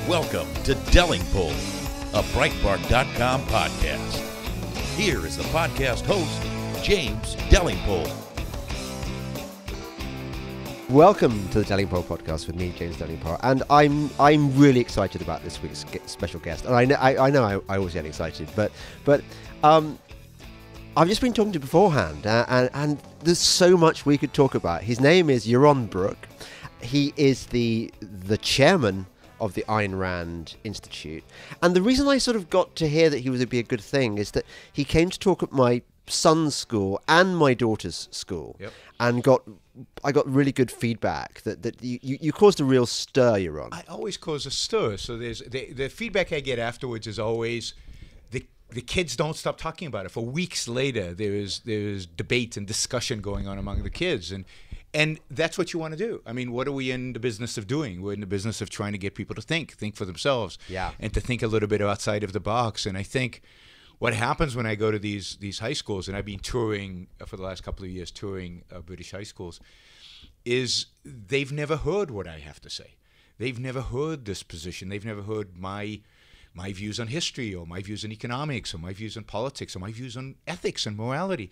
Welcome to Delingpole, a Breitbart.com podcast. Here is the podcast host, James Delingpole. Welcome to the Delingpole podcast with me, James Delingpole, and I'm really excited about this week's special guest. And I know I always get excited, but I've just been talking to him beforehand, and there's so much we could talk about. His name is Yaron Brook. He is the chairman of the Ayn Rand Institute, and the reason I sort of got to hear that he would be a good thing is that he came to talk at my son's school and my daughter's school, and I got really good feedback that you caused a real stir, Yaron. I always cause a stir. So there's the feedback I get afterwards is always the kids don't stop talking about it. For weeks later, there's debate and discussion going on among the kids, and that's what you want to do. I mean, what are we in the business of doing? We're in the business of trying to get people to think for themselves, and to think a little bit outside of the box. And I think what happens when I go to these high schools, and I've been touring for the last couple of years, touring British high schools, is they've never heard what I have to say. They've never heard this position. They've never heard my views on history, or my views on economics, or my views on politics, or my views on ethics and morality.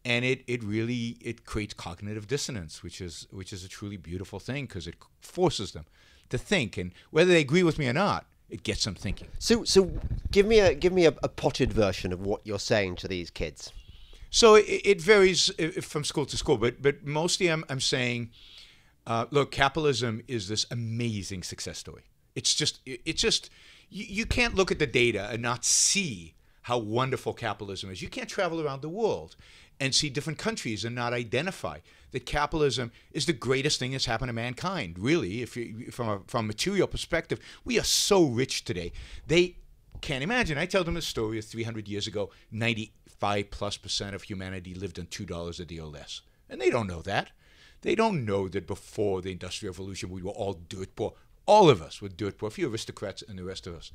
And it really creates cognitive dissonance, which is a truly beautiful thing, because it forces them to think, and whether they agree with me or not, it gets them thinking. So give me a potted version of what you're saying to these kids. So it varies from school to school, but mostly I'm saying, look, capitalism is this amazing success story. It's just you can't look at the data and not see how wonderful capitalism is. You can't travel around the world and see different countries and not identify that capitalism is the greatest thing that's happened to mankind. Really, if you, from a material perspective, we are so rich today. They can't imagine. I tell them a story of 300 years ago, 95+% of humanity lived on $2 a day or less. And they don't know that. They don't know that before the Industrial Revolution, we were all dirt poor. All of us were dirt poor, a few aristocrats and the rest of us.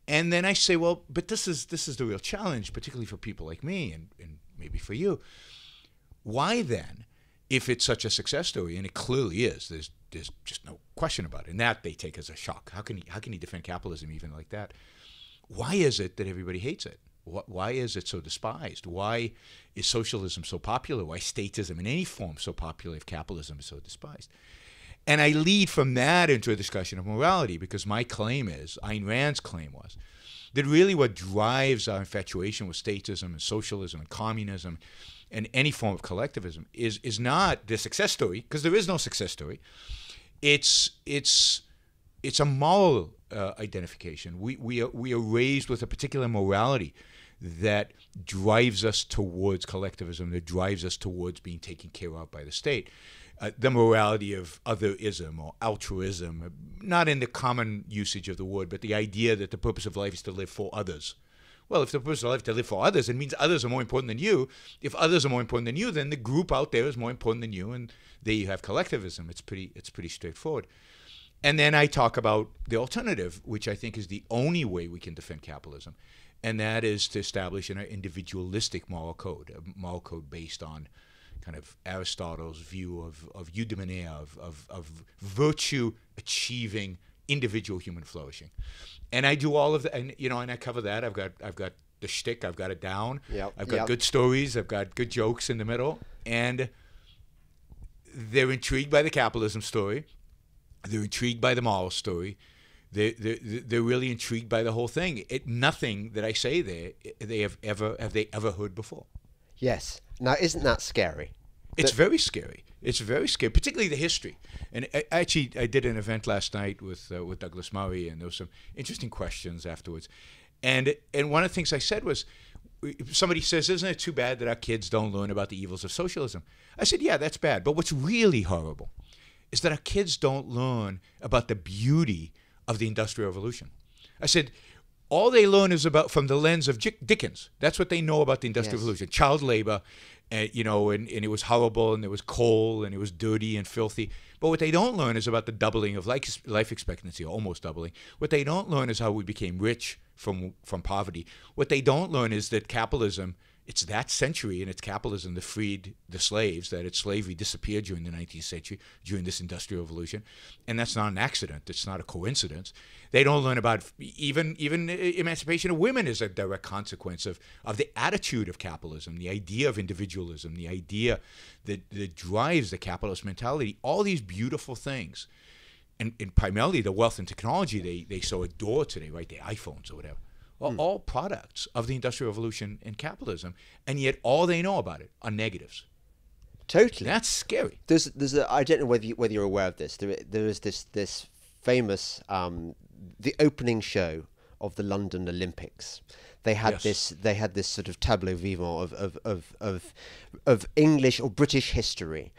And then I say, well, but this is the real challenge, particularly for people like me and maybe for you. Why then, if it's such a success story, and it clearly is, there's just no question about it, and that they take as a shock. How can he defend capitalism even like that? Why is it that everybody hates it? Why is it so despised? Why is socialism so popular? Why is statism in any form so popular if capitalism is so despised? And I lead from that into a discussion of morality, because my claim is, Ayn Rand's claim was, that really what drives our infatuation with statism and socialism and communism and any form of collectivism is not the success story, because there is no success story. It's a moral identification. We are raised with a particular morality that drives us towards collectivism, that drives us towards being taken care of by the state. The morality of otherism or altruism, not in the common usage of the word, but the idea that the purpose of life is to live for others. Well, if the purpose of life is to live for others, it means others are more important than you. If others are more important than you, then the group out there is more important than you, and there you have collectivism. It's pretty straightforward. And then I talk about the alternative, which I think is the only way we can defend capitalism, and that is to establish an individualistic moral code, a moral code based on kind of Aristotle's view of eudaimonia, of virtue achieving individual human flourishing. And I do all of that, and I cover that. I've got the shtick, I've got it down. I've got good stories, I've got good jokes in the middle, and they're intrigued by the capitalism story. They're intrigued by the moral story. They're really intrigued by the whole thing. Nothing that I say there have they ever heard before. Yes. Now, isn't that scary? It's very scary. It's very scary, particularly the history. And I did an event last night with Douglas Murray, and there were some interesting questions afterwards. And one of the things I said was, somebody says, isn't it too bad that our kids don't learn about the evils of socialism? I said, yeah, that's bad. But what's really horrible is that our kids don't learn about the beauty of the Industrial Revolution. I said, all they learn is about from the lens of Dickens. That's what they know about the Industrial Revolution. Child labor, and it was horrible, and there was coal, and it was dirty and filthy. But what they don't learn is about the doubling of life expectancy, or almost doubling. What they don't learn is how we became rich from poverty. What they don't learn is that capitalism It's that century and it's capitalism that freed the slaves, that its slavery disappeared during the 19th century, during this industrial revolution. And that's not an accident. It's not a coincidence. They don't learn about even emancipation of women is a direct consequence of the attitude of capitalism, the idea of individualism, the idea that drives the capitalist mentality, all these beautiful things. And primarily the wealth and technology they so adore today, right? The iPhones or whatever. All products of the Industrial Revolution and capitalism, and yet all they know about it are negatives. Totally. That's scary. I don't know whether you're aware of this. There is this famous the opening show of the London Olympics. They had this sort of tableau vivant of English or British history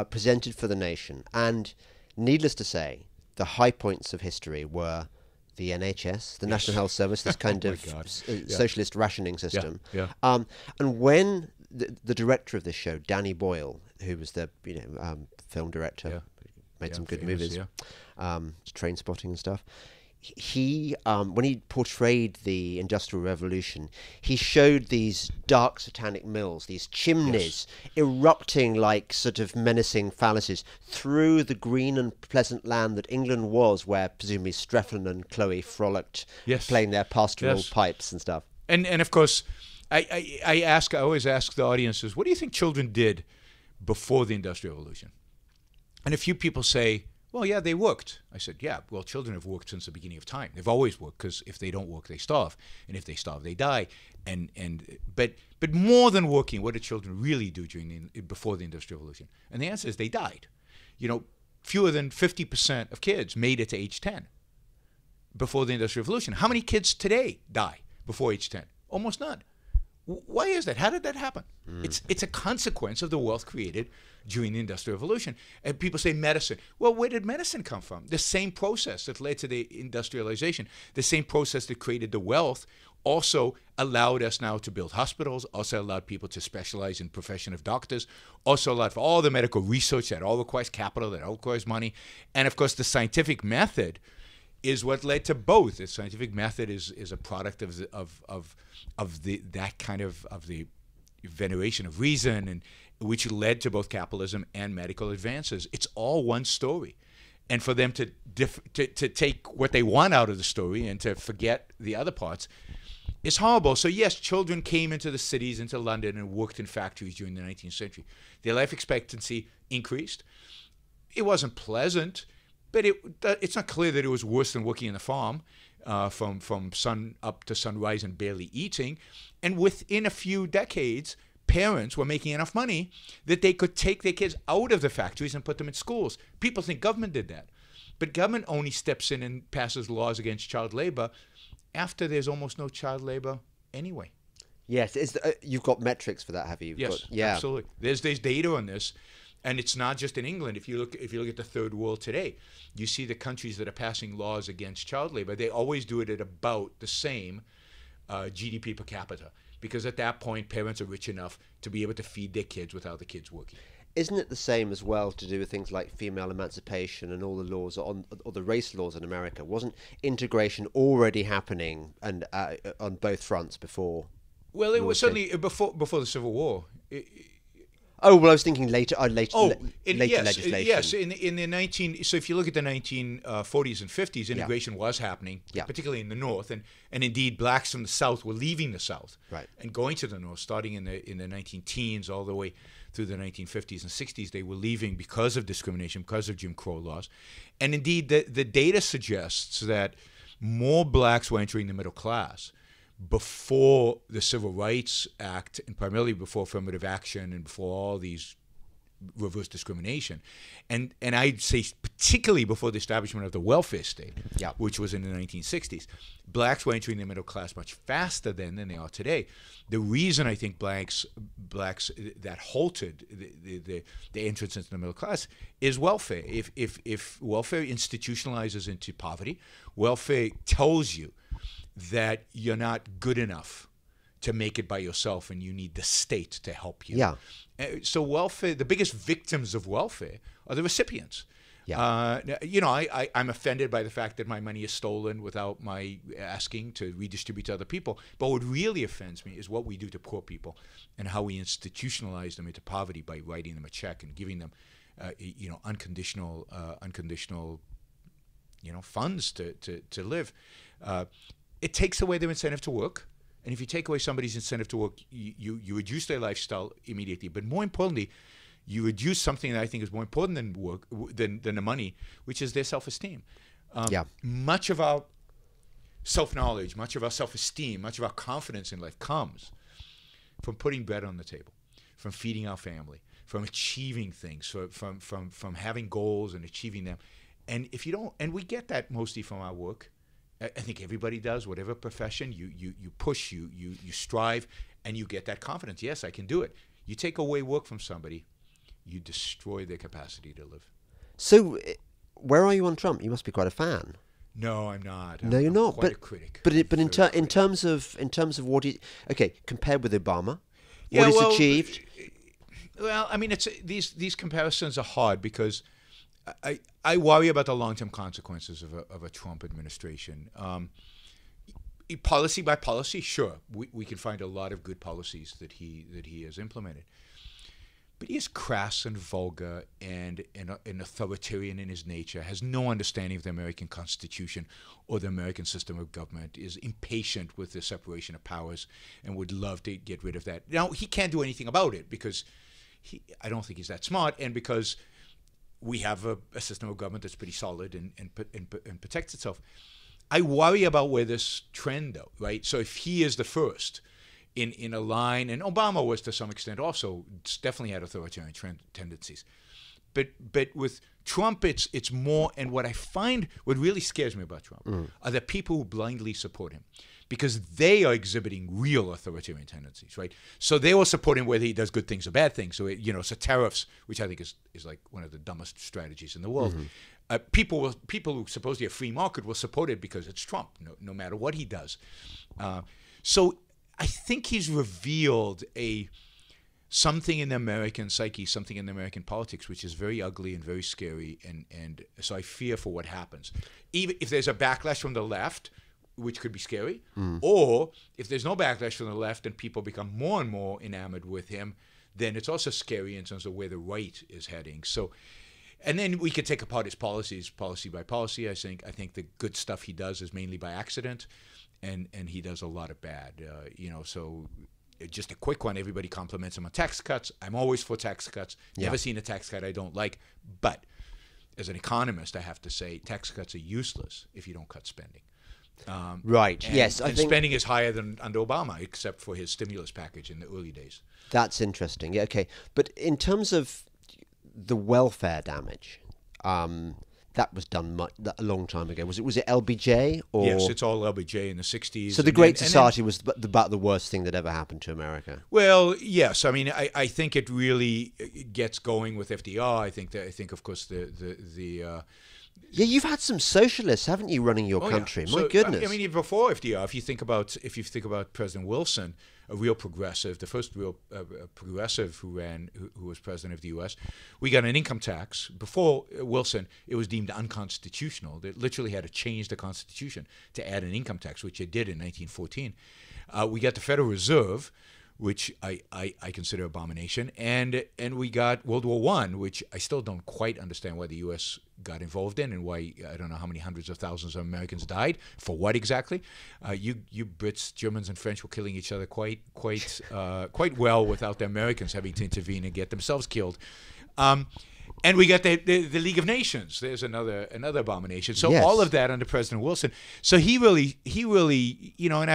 presented for the nation, and needless to say, the high points of history were the NHS, the National Health Service, this kind of socialist rationing system. And when the director of this show, Danny Boyle, who was the film director, made some good movies, Train Spotting and stuff. He when he portrayed the Industrial Revolution, he showed these dark satanic mills, these chimneys erupting like sort of menacing phalluses through the green and pleasant land that England was, where presumably Strephon and Chloe frolicked, playing their pastoral pipes and stuff. And of course, I always ask the audiences, what do you think children did before the Industrial Revolution? And a few people say, well, yeah, they worked. I said, yeah, well, children have worked since the beginning of time. They've always worked, because if they don't work, they starve. And if they starve, they die. But more than working, what did children really do before the Industrial Revolution? And the answer is they died. Fewer than 50% of kids made it to age 10 before the Industrial Revolution. How many kids today die before age 10? Almost none. Why is that? How did that happen? It's a consequence of the wealth created during the Industrial Revolution. And people say medicine. Well, where did medicine come from? The same process that led to the industrialization, the same process that created the wealth, also allowed us now to build hospitals, also allowed people to specialize in profession of doctors, also allowed for all the medical research that all requires capital, that all requires money. And of course, the scientific method is what led to both. The scientific method is a product of the veneration of reason, and which led to both capitalism and medical advances. It's all one story, and for them to take what they want out of the story and to forget the other parts is horrible. So yes, children came into the cities, into London, and worked in factories during the 19th century. Their life expectancy increased. It wasn't pleasant, but it's not clear that it was worse than working in the farm from sun up to sunrise and barely eating. And within a few decades, parents were making enough money that they could take their kids out of the factories and put them in schools. People think government did that. But government only steps in and passes laws against child labor after there's almost no child labor anyway. Yes, you've got metrics for that, have you? Yes, absolutely. There's data on this. And it's not just in England. If you look at the third world today, you see the countries that are passing laws against child labor. They always do it at about the same GDP per capita, because at that point, parents are rich enough to be able to feed their kids without the kids working. Isn't it the same as well to do with things like female emancipation and all the laws or the race laws in America? Wasn't integration already happening and on both fronts before? Well, it was certainly before the Civil War. Oh, well, I was thinking later legislation. Yes, in the so if you look at the 1940s and 50s, integration was happening, particularly in the North, and indeed blacks from the South were leaving the South and going to the North, starting in the 19-teens all the way through the 1950s and 60s. They were leaving because of discrimination, because of Jim Crow laws, and indeed the data suggests that more blacks were entering the middle class before the Civil Rights Act, and primarily before affirmative action and before all these reverse discrimination, and I'd say particularly before the establishment of the welfare state, which was in the 1960s, blacks were entering the middle class much faster then than they are today. The reason I think blacks that halted the entrance into the middle class is welfare. If welfare institutionalizes into poverty, welfare tells you that you're not good enough to make it by yourself and you need the state to help you. So welfare, the biggest victims of welfare are the recipients. Yeah. I'm offended by the fact that my money is stolen without my asking to redistribute to other people. But what really offends me is what we do to poor people and how we institutionalize them into poverty by writing them a check and giving them, unconditional funds to live. It takes away their incentive to work. And if you take away somebody's incentive to work, you reduce their lifestyle immediately. But more importantly, you reduce something that I think is more important than work, than the money, which is their self-esteem. Much of our self-knowledge, much of our self-esteem, much of our confidence in life comes from putting bread on the table, from feeding our family, from achieving things, from having goals and achieving them. And if you don't, and we get that mostly from our work. I think everybody does, whatever profession, you push, you strive, and you get that confidence. Yes, I can do it. You take away work from somebody, you destroy their capacity to live. So, where are you on Trump? You must be quite a fan. No, I'm not. No, you're not. Quite a critic. But in terms of what he, compared with Obama, what he's achieved. Well, I mean, it's these comparisons are hard because I worry about the long-term consequences of a Trump administration. Policy by policy, sure, we can find a lot of good policies that he has implemented. But he is crass and vulgar and authoritarian in his nature, has no understanding of the American Constitution or the American system of government, is impatient with the separation of powers and would love to get rid of that. Now, he can't do anything about it because I don't think he's that smart, and because we have a system of government that's pretty solid and protects itself. I worry about where this trend, though, right? So if he is the first in a line, and Obama was to some extent also, definitely had authoritarian tendencies. But with Trump, it's more, and what I find, what really scares me about Trump are the people who blindly support him, because they are exhibiting real authoritarian tendencies, right? So they will support him whether he does good things or bad things. So, so tariffs, which I think is like one of the dumbest strategies in the world. People who supposedly a free market will support it because it's Trump, no matter what he does. So I think he's revealed something in the American psyche, something in the American politics, which is very ugly and very scary. And so I fear for what happens. Even if there's a backlash from the left, which could be scary, or if there's no backlash from the left and people become more and more enamored with him, then it's also scary in terms of where the right is heading. So, and then we could take apart his policies, policy by policy. I think the good stuff he does is mainly by accident, and he does a lot of bad. So just a quick one. Everybody compliments him on tax cuts. I'm always for tax cuts. Never seen a tax cut I don't like. But as an economist, I have to say tax cuts are useless if you don't cut spending. Right. Yes. I think spending is higher than under Obama, except for his stimulus package in the early days. That's interesting. Yeah. Okay. But in terms of the welfare damage, that was done a long time ago. Was it LBJ? Or? Yes, it's all LBJ in the 60s. So the Great Society was about the worst thing that ever happened to America. Well, yes. I mean, I think it really gets going with FDR. I think of course the yeah, you've had some socialists, haven't you, running your country? Yeah. My goodness. I mean, even before FDR, if you think about President Wilson, a real progressive, the first real progressive who was president of the U.S., we got an income tax. Before Wilson, it was deemed unconstitutional. They literally had to change the Constitution to add an income tax, which it did in 1914. We got the Federal Reserve, which I consider abomination, and we got World War I, which I still don't quite understand why the U.S. got involved in, and why I don't know how many hundreds of thousands of Americans died for what exactly. You Brits, Germans, and French were killing each other quite well without the Americans having to intervene and get themselves killed. And we got the League of Nations. There's another abomination. So all of that under President Wilson. So he really, and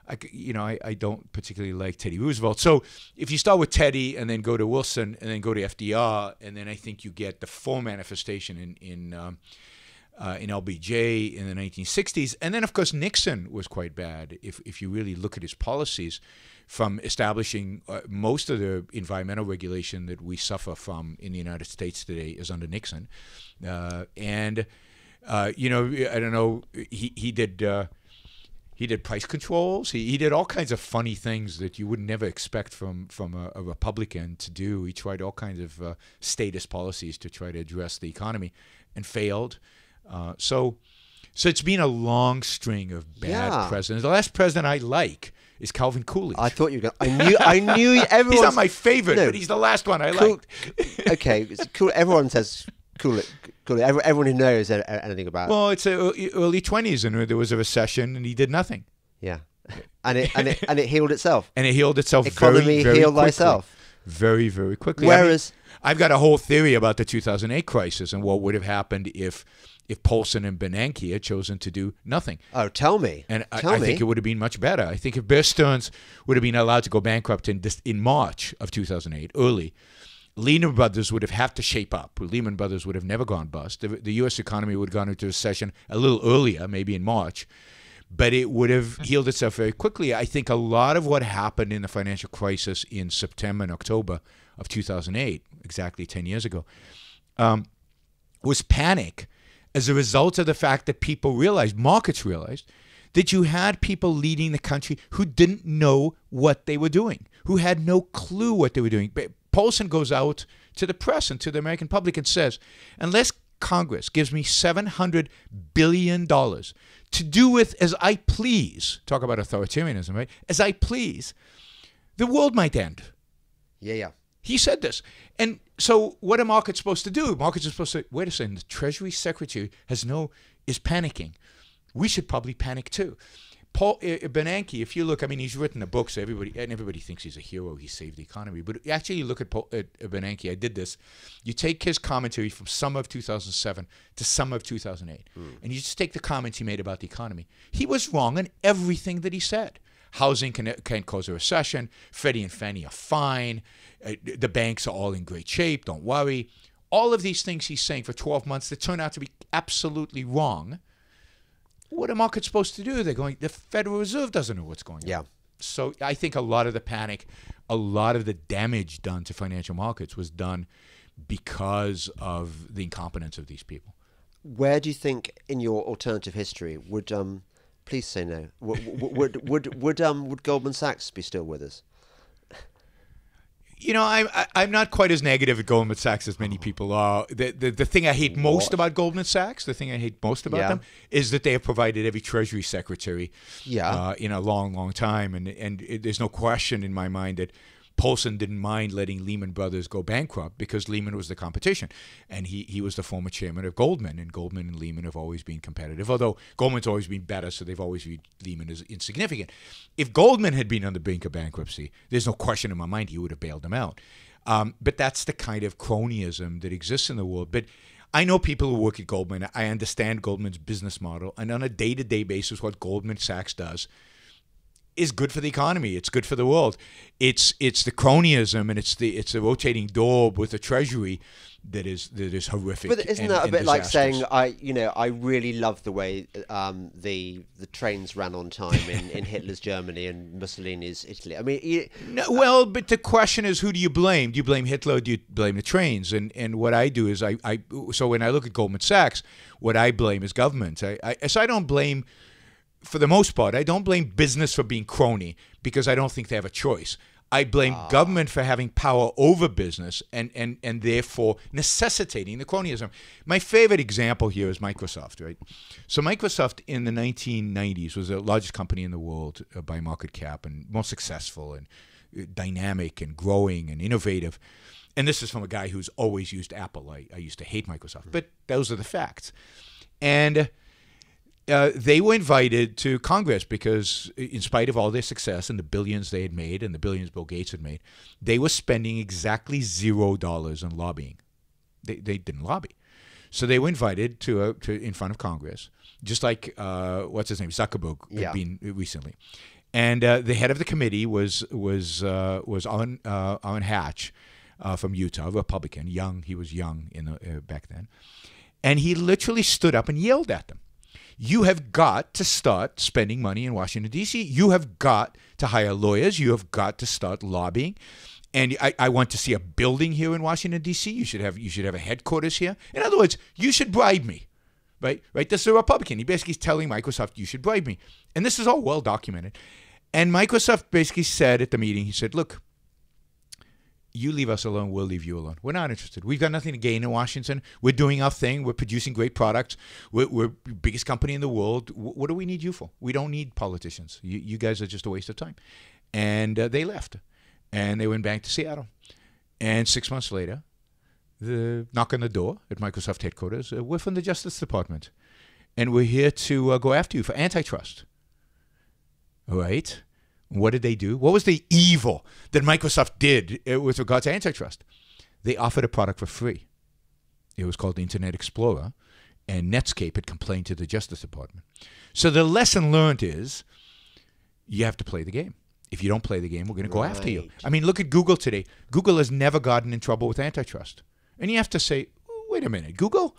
I don't particularly like Teddy Roosevelt. So if you start with Teddy and then go to Wilson and then go to FDR, and then I think you get the full manifestation in LBJ in the 1960s. And then, of course, Nixon was quite bad if you really look at his policies, from establishing most of the environmental regulation that we suffer from in the United States today is under Nixon. I don't know, he did price controls. He did all kinds of funny things that you would never expect from a Republican to do. He tried all kinds of statist policies to try to address the economy. and failed. So it's been a long string of bad presidents. The last president I like is Calvin Coolidge. I thought you were going. I knew everyone. He's not my favorite, but he's the last one I liked. Okay, it's cool. Everyone says Coolidge. Everyone who knows anything about. Well, it's early 20s, and there was a recession, and he did nothing. Yeah, and it healed itself. And it healed itself. Economy very healed quickly. thyself. Very, very quickly. Whereas I've got a whole theory about the 2008 crisis and what would have happened if Paulson and Bernanke had chosen to do nothing. Oh, tell me. And I think it would have been much better. I think if Bear Stearns would have been allowed to go bankrupt in March of 2008, early, Lehman Brothers would have had to shape up. Lehman Brothers would have never gone bust. The U.S. economy would have gone into recession a little earlier, maybe in March, but it would have healed itself very quickly. I think a lot of what happened in the financial crisis in September and October of 2008, exactly 10 years ago, was panic as a result of the fact that markets realized, that you had people leading the country who didn't know what they were doing, who had no clue what they were doing. Paulson goes out to the press and to the American public and says, unless Congress gives me $700 billion to do with as I please, talk about authoritarianism, right? As I please, the world might end. Yeah. He said this. And so what are markets supposed to do? Markets are supposed to, wait a second, the Treasury Secretary is panicking. We should probably panic too. Paul Bernanke, if you look, I mean, he's written the books. Everybody thinks he's a hero. He saved the economy. But actually, you look at Bernanke. I did this. You take his commentary from summer of 2007 to summer of 2008, and you just take the comments he made about the economy. He was wrong on everything that he said. Housing can cause a recession. Freddie and Fannie are fine. The banks are all in great shape. Don't worry. All of these things he's saying for 12 months that turn out to be absolutely wrong. What are markets supposed to do? The Federal Reserve doesn't know what's going on. Yeah. So I think a lot of the panic, a lot of the damage done to financial markets was done because of the incompetence of these people. Where do you think in your alternative history would please say no. Would Goldman Sachs be still with us? You know, I'm not quite as negative at Goldman Sachs as many people are. The thing I hate most about Goldman Sachs, them, is that they have provided every Treasury Secretary in a long, long time. And there's no question in my mind that Paulson didn't mind letting Lehman Brothers go bankrupt because Lehman was the competition. And he was the former chairman of Goldman, and Goldman and Lehman have always been competitive, although Goldman's always been better, so they've always viewed Lehman as insignificant. If Goldman had been on the brink of bankruptcy, there's no question in my mind he would have bailed them out. But that's the kind of cronyism that exists in the world. But I know people who work at Goldman. I understand Goldman's business model, and on a day-to-day basis, what Goldman Sachs does is good for the economy. It's good for the world. It's the cronyism, and it's the rotating door with the Treasury that is horrific. But isn't that a bit like saying I really love the way the trains ran on time in Hitler's Germany and Mussolini's Italy. I mean, well, but the question is, who do you blame? Do you blame Hitler or do you blame the trains? And what I do is so when I look at Goldman Sachs, what I blame is government. So I don't blame. For the most part, I don't blame business for being crony because I don't think they have a choice. I blame government for having power over business and therefore necessitating the cronyism. My favorite example here is Microsoft, right? So Microsoft in the 1990s was the largest company in the world by market cap and most successful and dynamic and growing and innovative. And this is from a guy who's always used Apple. I used to hate Microsoft, but those are the facts. And they were invited to Congress because in spite of all their success and the billions they had made and the billions Bill Gates had made, they were spending exactly $0 on lobbying. They didn't lobby. So they were invited to in front of Congress, just like, what's his name, Zuckerberg had been recently. And the head of the committee was Orrin Hatch from Utah, a Republican, young. He was young back then. And he literally stood up and yelled at them. You have got to start spending money in Washington, D.C. You have got to hire lawyers. You have got to start lobbying. And I want to see a building here in Washington, D.C. You should have a headquarters here. In other words, you should bribe me, right? This is a Republican. He basically is telling Microsoft, you should bribe me. And this is all well documented. And Microsoft basically said at the meeting, he said, look, you leave us alone, we'll leave you alone. We're not interested. We've got nothing to gain in Washington. We're doing our thing. We're producing great products. We're the biggest company in the world. What do we need you for? We don't need politicians. You guys are just a waste of time. And they left. And they went back to Seattle. And 6 months later, the knock on the door at Microsoft headquarters, we're from the Justice Department. And we're here to go after you for antitrust. All right? What did they do? What was the evil that Microsoft did with regard to antitrust? They offered a product for free. It was called Internet Explorer, and Netscape had complained to the Justice Department. So the lesson learned is you have to play the game. If you don't play the game, we're going to go after you. I mean, look at Google today. Google has never gotten in trouble with antitrust. And you have to say, wait a minute, Google?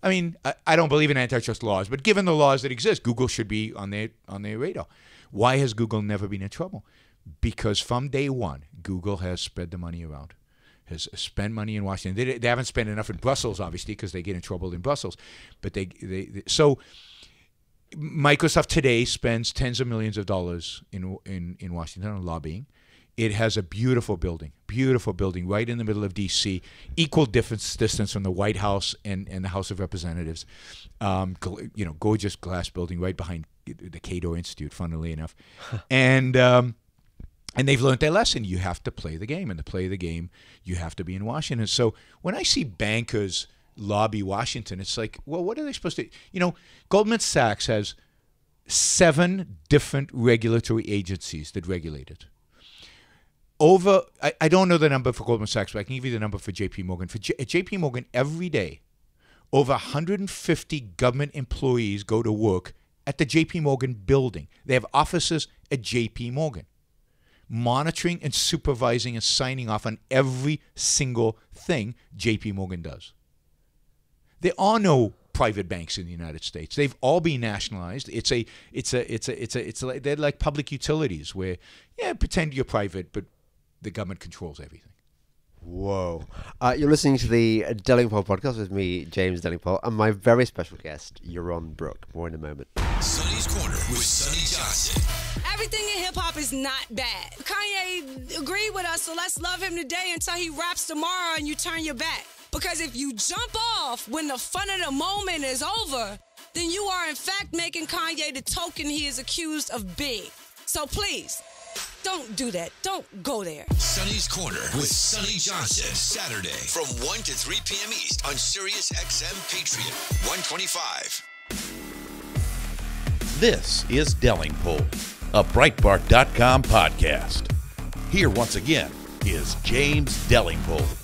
I mean, I don't believe in antitrust laws, but given the laws that exist, Google should be on their radar. Why has Google never been in trouble? Because from day one, Google has spread the money around, has spent money in Washington. They haven't spent enough in Brussels, obviously, because they get in trouble in Brussels. But so Microsoft today spends tens of millions of dollars in Washington on lobbying. It has a beautiful building right in the middle of D.C., equal distance from the White House and the House of Representatives. Gorgeous glass building right behind the Cato Institute, funnily enough. And they've learned their lesson. You have to play the game. And to play the game, you have to be in Washington. So when I see bankers lobby Washington, it's like, well, what are they supposed to... Goldman Sachs has 7 different regulatory agencies that regulate it. I don't know the number for Goldman Sachs, but I can give you the number for J.P. Morgan. At J.P. Morgan, every day, over 150 government employees go to work at the J.P. Morgan building. They have offices at J.P. Morgan, monitoring and supervising and signing off on every single thing J.P. Morgan does. There are no private banks in the United States. They've all been nationalized. They're like public utilities where, pretend you're private, but the government controls everything. Whoa. You're listening to the Delingpole podcast with me, James Delingpole, and my very special guest, Yaron Brook. More in a moment. Sonny's Corner with Sonny Johnson. Everything in hip-hop is not bad. Kanye agreed with us, so let's love him today until he raps tomorrow and you turn your back. Because if you jump off when the fun of the moment is over, then you are in fact making Kanye the token he is accused of being. So please, don't do that. Don't go there. Sonny's Corner with Sonny Johnson. Saturday from 1 to 3 p.m. East on Sirius XM Patriot 125. This is Delingpole, a Breitbart.com podcast. Here once again is James Delingpole.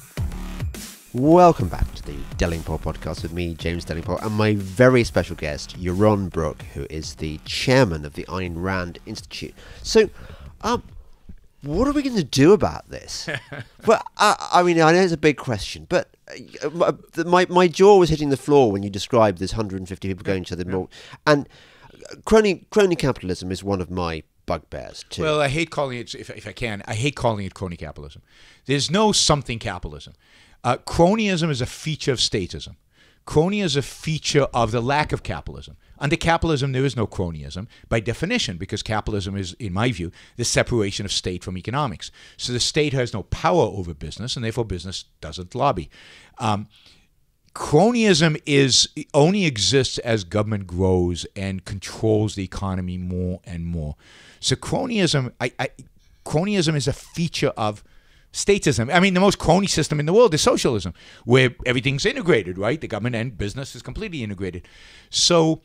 Welcome back to the Delingpole podcast with me, James Delingpole, and my very special guest, Yaron Brook, who is the chairman of the Ayn Rand Institute. So, what are we going to do about this? Well, I mean, I know it's a big question, but my jaw was hitting the floor when you described this 150 people going to the mall. And crony capitalism is one of my bugbears too. Well, I hate calling it, if I can, I hate calling it crony capitalism. There's no something capitalism. Cronyism is a feature of statism. Crony is a feature of the lack of capitalism. Under capitalism, there is no cronyism by definition, because capitalism is, in my view, the separation of state from economics. So the state has no power over business, and therefore business doesn't lobby. Cronyism only exists as government grows and controls the economy more and more. So cronyism is a feature of statism. I mean, the most crony system in the world is socialism, where everything's integrated, right? The government and business is completely integrated. So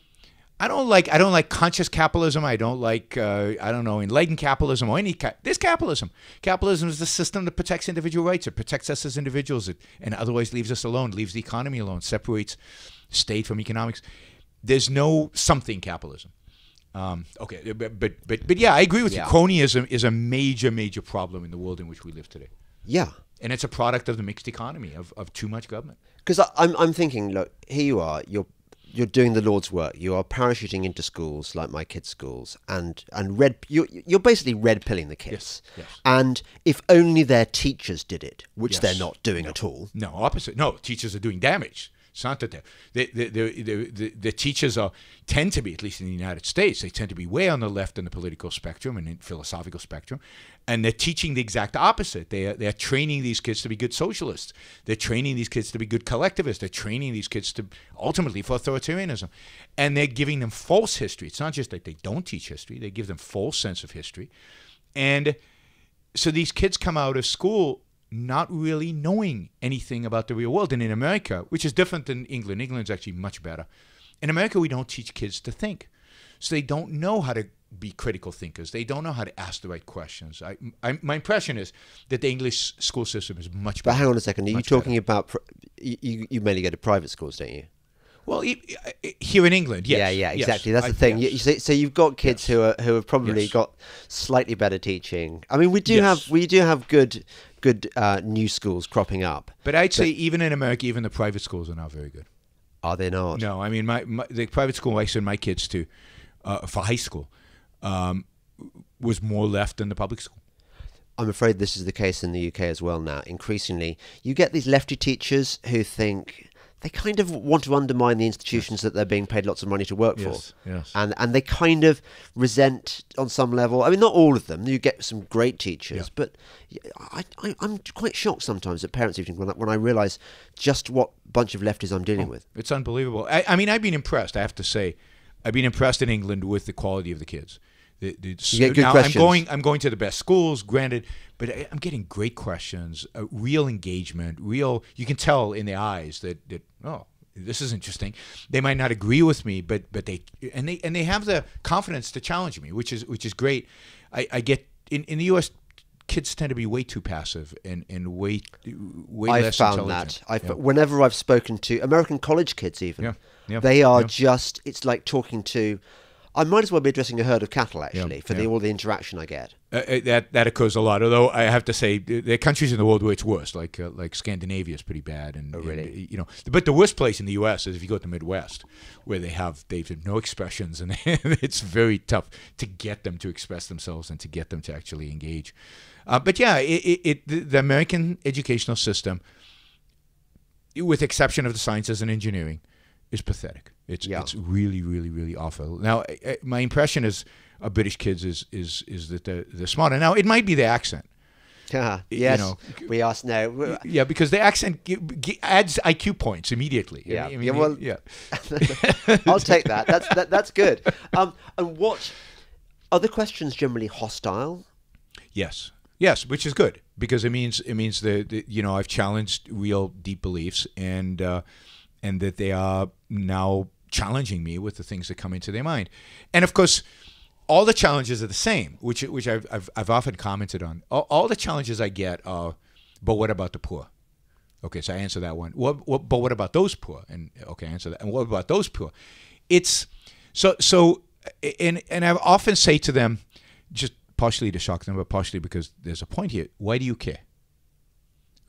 I don't like conscious capitalism. I don't like, enlightened capitalism or any There's capitalism. Capitalism is the system that protects individual rights. It protects us as individuals and otherwise leaves us alone, leaves the economy alone, separates state from economics. There's no something capitalism. Okay, but yeah, I agree with you. Cronyism is a major, major problem in the world in which we live today. Yeah. And it's a product of the mixed economy, of too much government. Because I'm thinking, look, here you are, you're doing the Lord's work. You are parachuting into schools like my kids' schools, and you're basically red pilling the kids. Yes. And if only their teachers did it, which they're not doing at all. No, opposite. No, teachers are doing damage. It's not that the teachers tend to be, at least in the United States, they tend to be way on the left in the political spectrum and in philosophical spectrum, and they're teaching the exact opposite. They're training these kids to be good socialists. They're training these kids to be good collectivists. They're training these kids to ultimately for authoritarianism, and they're giving them false history. It's not just that they don't teach history; they give them false sense of history, and so these kids come out of school not really knowing anything about the real world. And in America, which is different than England, England's actually much better. In America, we don't teach kids to think. So they don't know how to be critical thinkers. They don't know how to ask the right questions. My impression is that the English school system is much better. But hang on a second. Are you talking about, you mainly go to private schools, don't you? Well, here in England, yes. Yeah, exactly. That's the thing. Yes. So you've got kids who have probably got slightly better teaching. I mean, we do have good new schools cropping up. But I'd say even in America, even the private schools are not very good. Are they not? No, I mean the private school I send my kids to for high school was more left than the public school. I'm afraid this is the case in the UK as well now. Increasingly, you get these lefty teachers who think they kind of want to undermine the institutions that they're being paid lots of money to work for. Yes. And they kind of resent on some level. I mean, not all of them. You get some great teachers, but I'm quite shocked sometimes at parents' evening when I realise just what bunch of lefties I'm dealing with. It's unbelievable. I mean, I've been impressed, I have to say. I've been impressed in England with the quality of the kids. You get good questions. I'm going to the best schools, granted, but I'm getting great questions, real engagement, you can tell in their eyes that oh, this is interesting. They might not agree with me, but they have the confidence to challenge me, which is great. I get in the US, kids tend to be way too passive and way less intelligent. I found that. Whenever I've spoken to American college kids, even they are just. It's like talking to. I might as well be addressing a herd of cattle, actually, for all the interaction I get. That occurs a lot. Although I have to say, there are countries in the world where it's worse, like Scandinavia is pretty bad. And, really? And, but the worst place in the U.S. is if you go to the Midwest, where they have no expressions, and it's very tough to get them to express themselves and to get them to actually engage. But yeah, the American educational system, with exception of the sciences and engineering, is pathetic. It's really, really, really awful. Now, my impression is of British kids is that they're smarter. Now, it might be the accent. Yes, we asked now. Yeah, because the accent adds IQ points immediately. I'll take that. That's good. And what are the questions generally hostile? Yes, which is good because it means that I've challenged real deep beliefs and that they are now challenging me with the things that come into their mind. And of course, all the challenges are the same, which I've often commented on. All the challenges I get are, but what about the poor? Okay, so I answer that one. But what about those poor? And okay, I answer that. And what about those poor? It's and I often say to them, just partially to shock them, but partially because there's a point here. Why do you care?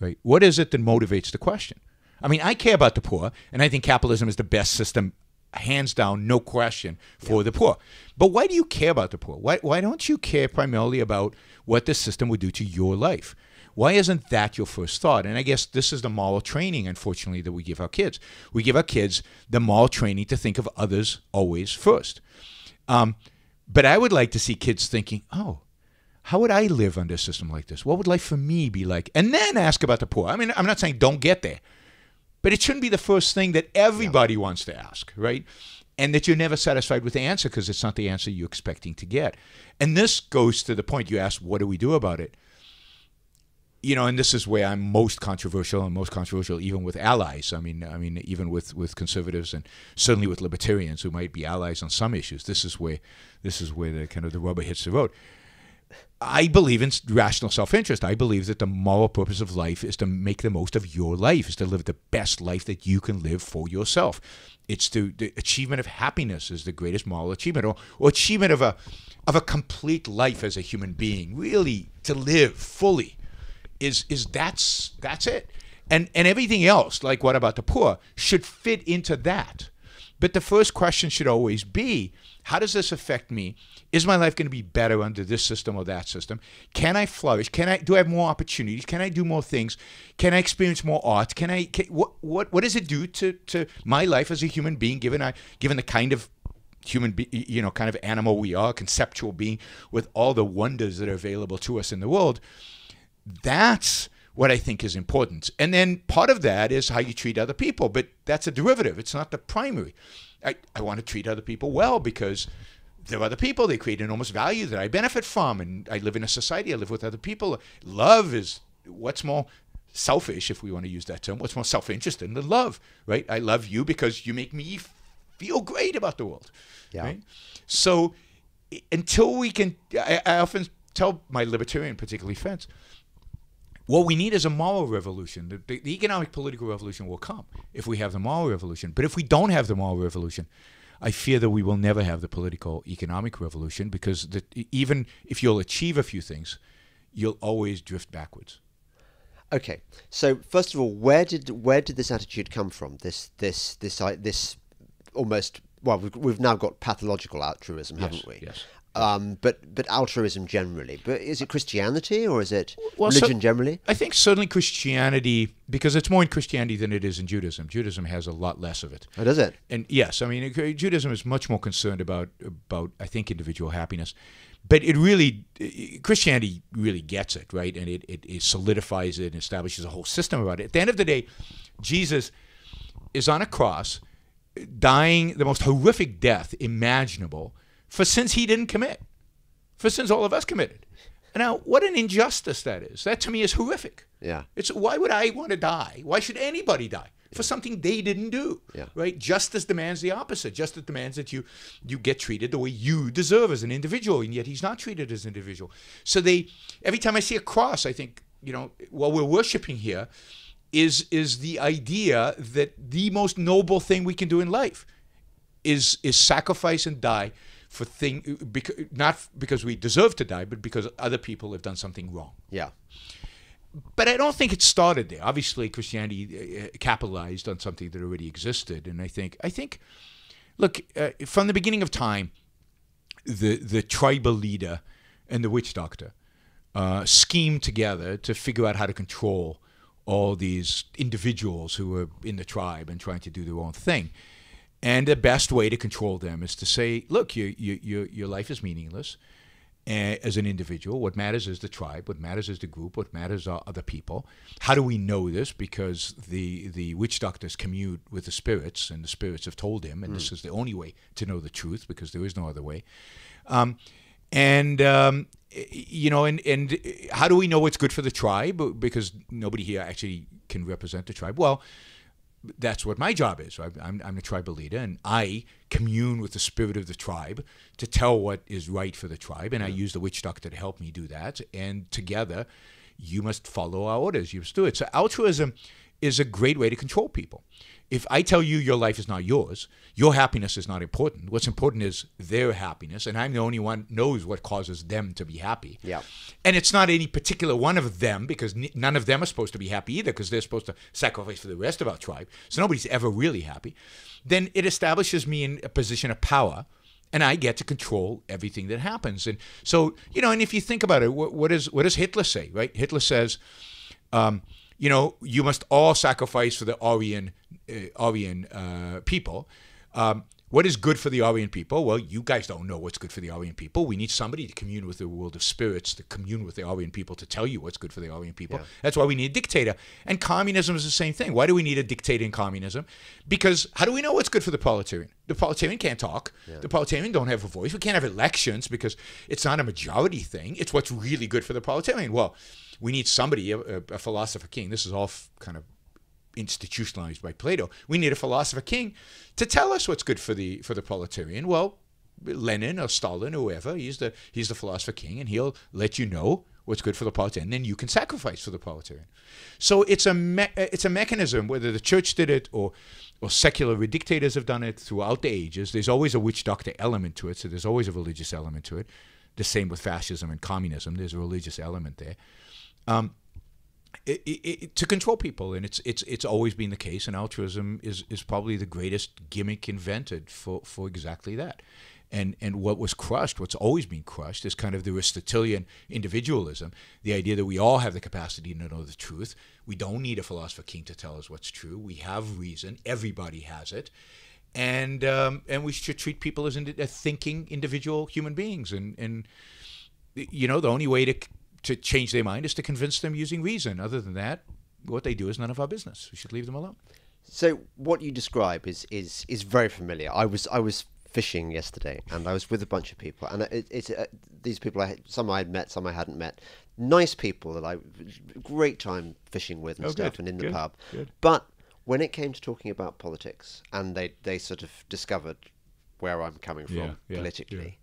Right? What is it that motivates the question? I mean, I care about the poor, and I think capitalism is the best system, hands down, no question, for the poor. But why do you care about the poor? Why don't you care primarily about what this system would do to your life? Why isn't that your first thought? And I guess this is the moral training, unfortunately, that we give our kids. We give our kids the moral training to think of others always first. But I would like to see kids thinking, oh, how would I live under a system like this? What would life for me be like? And then ask about the poor. I mean, I'm not saying don't get there. But it shouldn't be the first thing that everybody wants to ask, right? And that you're never satisfied with the answer because it's not the answer you're expecting to get. And this goes to the point you asked, what do we do about it? And this is where I'm most controversial even with allies. I mean, even with conservatives and certainly with libertarians who might be allies on some issues. This is where the kind of the rubber hits the road. I believe in rational self-interest. I believe that the moral purpose of life is to make the most of your life, is to live the best life that you can live for yourself. It's the achievement of happiness is the greatest moral achievement, or achievement of a complete life as a human being. Really, to live fully is that's it. And everything else, like what about the poor, should fit into that. But the first question should always be, how does this affect me? Is my life going to be better under this system or that system? Can I flourish? Do I have more opportunities? Can I do more things? Can I experience more art? What does it do to my life as a human being, given the kind of kind of animal we are, conceptual being, with all the wonders that are available to us in the world? That's what I think is important. And then part of that is how you treat other people, but that's a derivative. It's not the primary. I want to treat other people well because they're other people. They create enormous value that I benefit from, and I live in a society. I live with other people. Love is what's more selfish, if we want to use that term, what's more self-interested than love, right? I love you because you make me feel great about the world, right? So until we can, I often tell my libertarian, particularly friends, what we need is a moral revolution. The economic political revolution will come if we have the moral revolution. But if we don't have the moral revolution, I fear that we will never have the political economic revolution, because even if you'll achieve a few things, you'll always drift backwards. Okay, so first of all, where did this attitude come from? This almost, well, we've now got pathological altruism, haven't we? Yes. But altruism generally. But is it Christianity or is it religion generally? I think certainly Christianity, because it's more in Christianity than it is in Judaism. Judaism has a lot less of it. Oh, does it? And yes, I mean, Judaism is much more concerned about I think, individual happiness. But Christianity really gets it, right? And it solidifies it and establishes a whole system about it. At the end of the day, Jesus is on a cross, dying the most horrific death imaginable for sins he didn't commit, for sins all of us committed. Now, what an injustice that is. That to me is horrific. Yeah. Why would I want to die? Why should anybody die for something they didn't do? Yeah. Right? Justice demands the opposite. Justice demands that you get treated the way you deserve as an individual, and yet he's not treated as an individual. So every time I see a cross, I think, what we're worshiping here is the idea that the most noble thing we can do in life is sacrifice and die for not because we deserve to die, but because other people have done something wrong. Yeah. But I don't think it started there. Obviously, Christianity capitalized on something that already existed, and I think, look, from the beginning of time, the tribal leader and the witch doctor schemed together to figure out how to control all these individuals who were in the tribe and trying to do their own thing. And the best way to control them is to say, look, your life is meaningless as an individual. What matters is the tribe. What matters is the group. What matters are other people. How do we know this? Because the witch doctors commune with the spirits, and the spirits have told him, and this is the only way to know the truth, because there is no other way. And how do we know what's good for the tribe? Because nobody here actually can represent the tribe. Well, that's what my job is. I'm the tribal leader, and I commune with the spirit of the tribe to tell what is right for the tribe, and I use the witch doctor to help me do that. And together, you must follow our orders. You must do it. So altruism is a great way to control people. If I tell you your life is not yours, your happiness is not important. What's important is their happiness, and I'm the only one who knows what causes them to be happy. Yeah. And it's not any particular one of them, because none of them are supposed to be happy either, because they're supposed to sacrifice for the rest of our tribe. So nobody's ever really happy. Then it establishes me in a position of power, and I get to control everything that happens. And so, and if you think about it, what does Hitler say, right? Hitler says, you must all sacrifice for the Aryan people. What is good for the Aryan people? Well, you guys don't know what's good for the Aryan people. We need somebody to commune with the world of spirits, to commune with the Aryan people, to tell you what's good for the Aryan people. Yeah. That's why we need a dictator. And communism is the same thing. Why do we need a dictator in communism? Because how do we know what's good for the proletarian? The proletarian can't talk. Yeah. The proletarian don't have a voice. We can't have elections because it's not a majority thing. It's what's really good for the proletarian. Well, we need somebody, a philosopher king. This is all kind of institutionalized by Plato. We need a philosopher king to tell us what's good for the proletarian. Well, Lenin or Stalin or whoever, he's the philosopher king, and he'll let you know what's good for the proletarian. Then you can sacrifice for the proletarian. So it's a mechanism, whether the church did it or secular dictators have done it throughout the ages. There's always a witch doctor element to it, so there's always a religious element to it. The same with fascism and communism. There's a religious element there. to control people, and it's always been the case. And altruism is probably the greatest gimmick invented for exactly that. And what's always been crushed is kind of the Aristotelian individualism, the idea that we all have the capacity to know the truth. We don't need a philosopher king to tell us what's true. We have reason. Everybody has it. And we should treat people as thinking individual human beings. And the only way to change their mind is to convince them using reason. Other than that, what they do is none of our business. We should leave them alone. So what you describe is very familiar. I was fishing yesterday, and I was with a bunch of people, and it's these people. Some I had met, some I hadn't met. Nice people that I great time fishing with and stuff, and in the pub. Good. But when it came to talking about politics, and they sort of discovered where I'm coming from politically,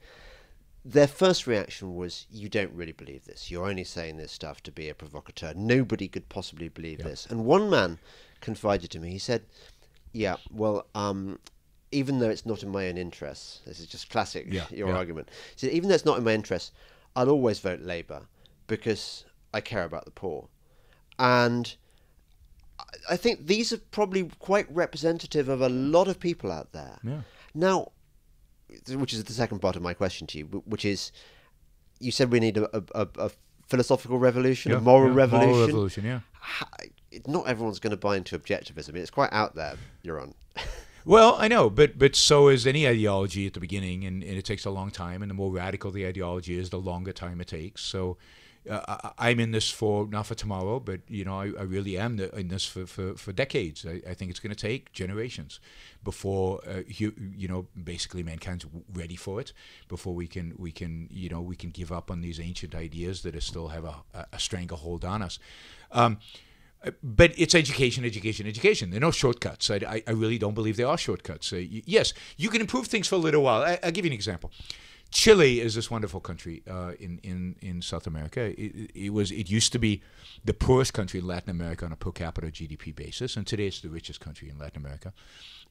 their first reaction was, "You don't really believe this. You're only saying this stuff to be a provocateur. Nobody could possibly believe this." And one man confided to me. He said, "Yeah, well, even though it's not in my own interests," this is just classic your argument. He said, "Even though it's not in my interests, I'll always vote Labour because I care about the poor." And I think these are probably quite representative of a lot of people out there. Yeah. Now, which is the second part of my question to you, which is, you said we need a philosophical revolution, a moral revolution. Moral revolution, yeah. Not everyone's going to buy into objectivism. It's quite out there, Yaron. Well, I know, but so is any ideology at the beginning, and it takes a long time. And the more radical the ideology is, the longer time it takes. So I'm in this not for tomorrow, but I really am in this for decades. I think it's going to take generations before basically mankind's ready for it. Before we can give up on these ancient ideas that still have a stranglehold on us. But it's education. There are no shortcuts. I really don't believe there are shortcuts. Yes, you can improve things for a little while. I'll give you an example. Chile is this wonderful country in South America. It used to be the poorest country in Latin America on a per capita GDP basis, and today it's the richest country in Latin America.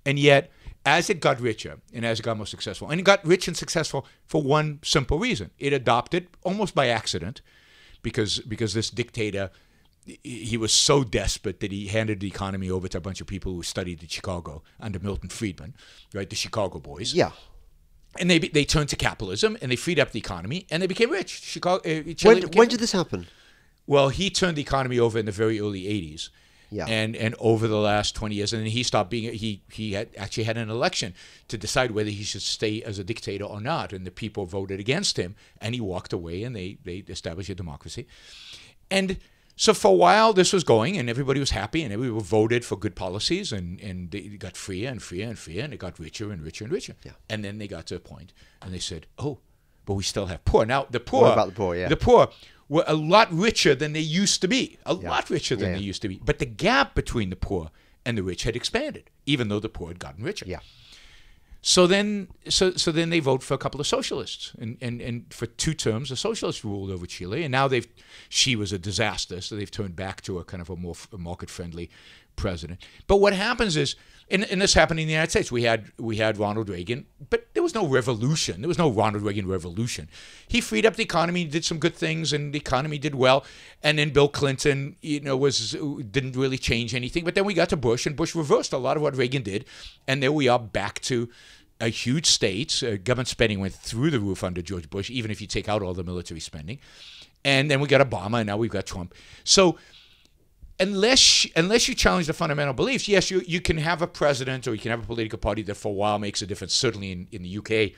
And yet, as it got richer and as it got more successful, and it got rich and successful for one simple reason: it adopted, almost by accident, because this dictator, he was so desperate that he handed the economy over to a bunch of people who studied in Chicago under Milton Friedman, right? The Chicago boys. Yeah. And they turned to capitalism, and they freed up the economy, and they became rich. Chile when did this happen? Well, he turned the economy over in the very early 80s. Yeah. And over the last 20 years, and then he stopped being. He actually had an election to decide whether he should stay as a dictator or not, and the people voted against him, and he walked away, and they established a democracy. And so for a while, this was going, and everybody was happy, and everybody voted for good policies, and they got freer and freer and freer, and it got richer and richer and richer. Yeah. And then they got to a point, and they said, "Oh, but we still have poor." Now, the poor... What about the poor, yeah? The poor were a lot richer than they used to be. A lot richer than they used to be. But the gap between the poor and the rich had expanded, even though the poor had gotten richer. Yeah. So then they vote for a couple of socialists, and for 2 terms, the socialists ruled over Chile, and now she was a disaster, so they've turned back to a kind of a more market-friendly president. But what happens is, and this happened in the United States, we had Ronald Reagan, but there was no revolution. There was no Ronald Reagan revolution. He freed up the economy, did some good things, and the economy did well. And then Bill Clinton, didn't really change anything. But then we got to Bush, and Bush reversed a lot of what Reagan did, and there we are back to a huge state. Government spending went through the roof under George Bush, even if you take out all the military spending. And then we got Obama, and now we've got Trump. So unless you challenge the fundamental beliefs, yes, you can have a president or you can have a political party that for a while makes a difference. Certainly in the UK,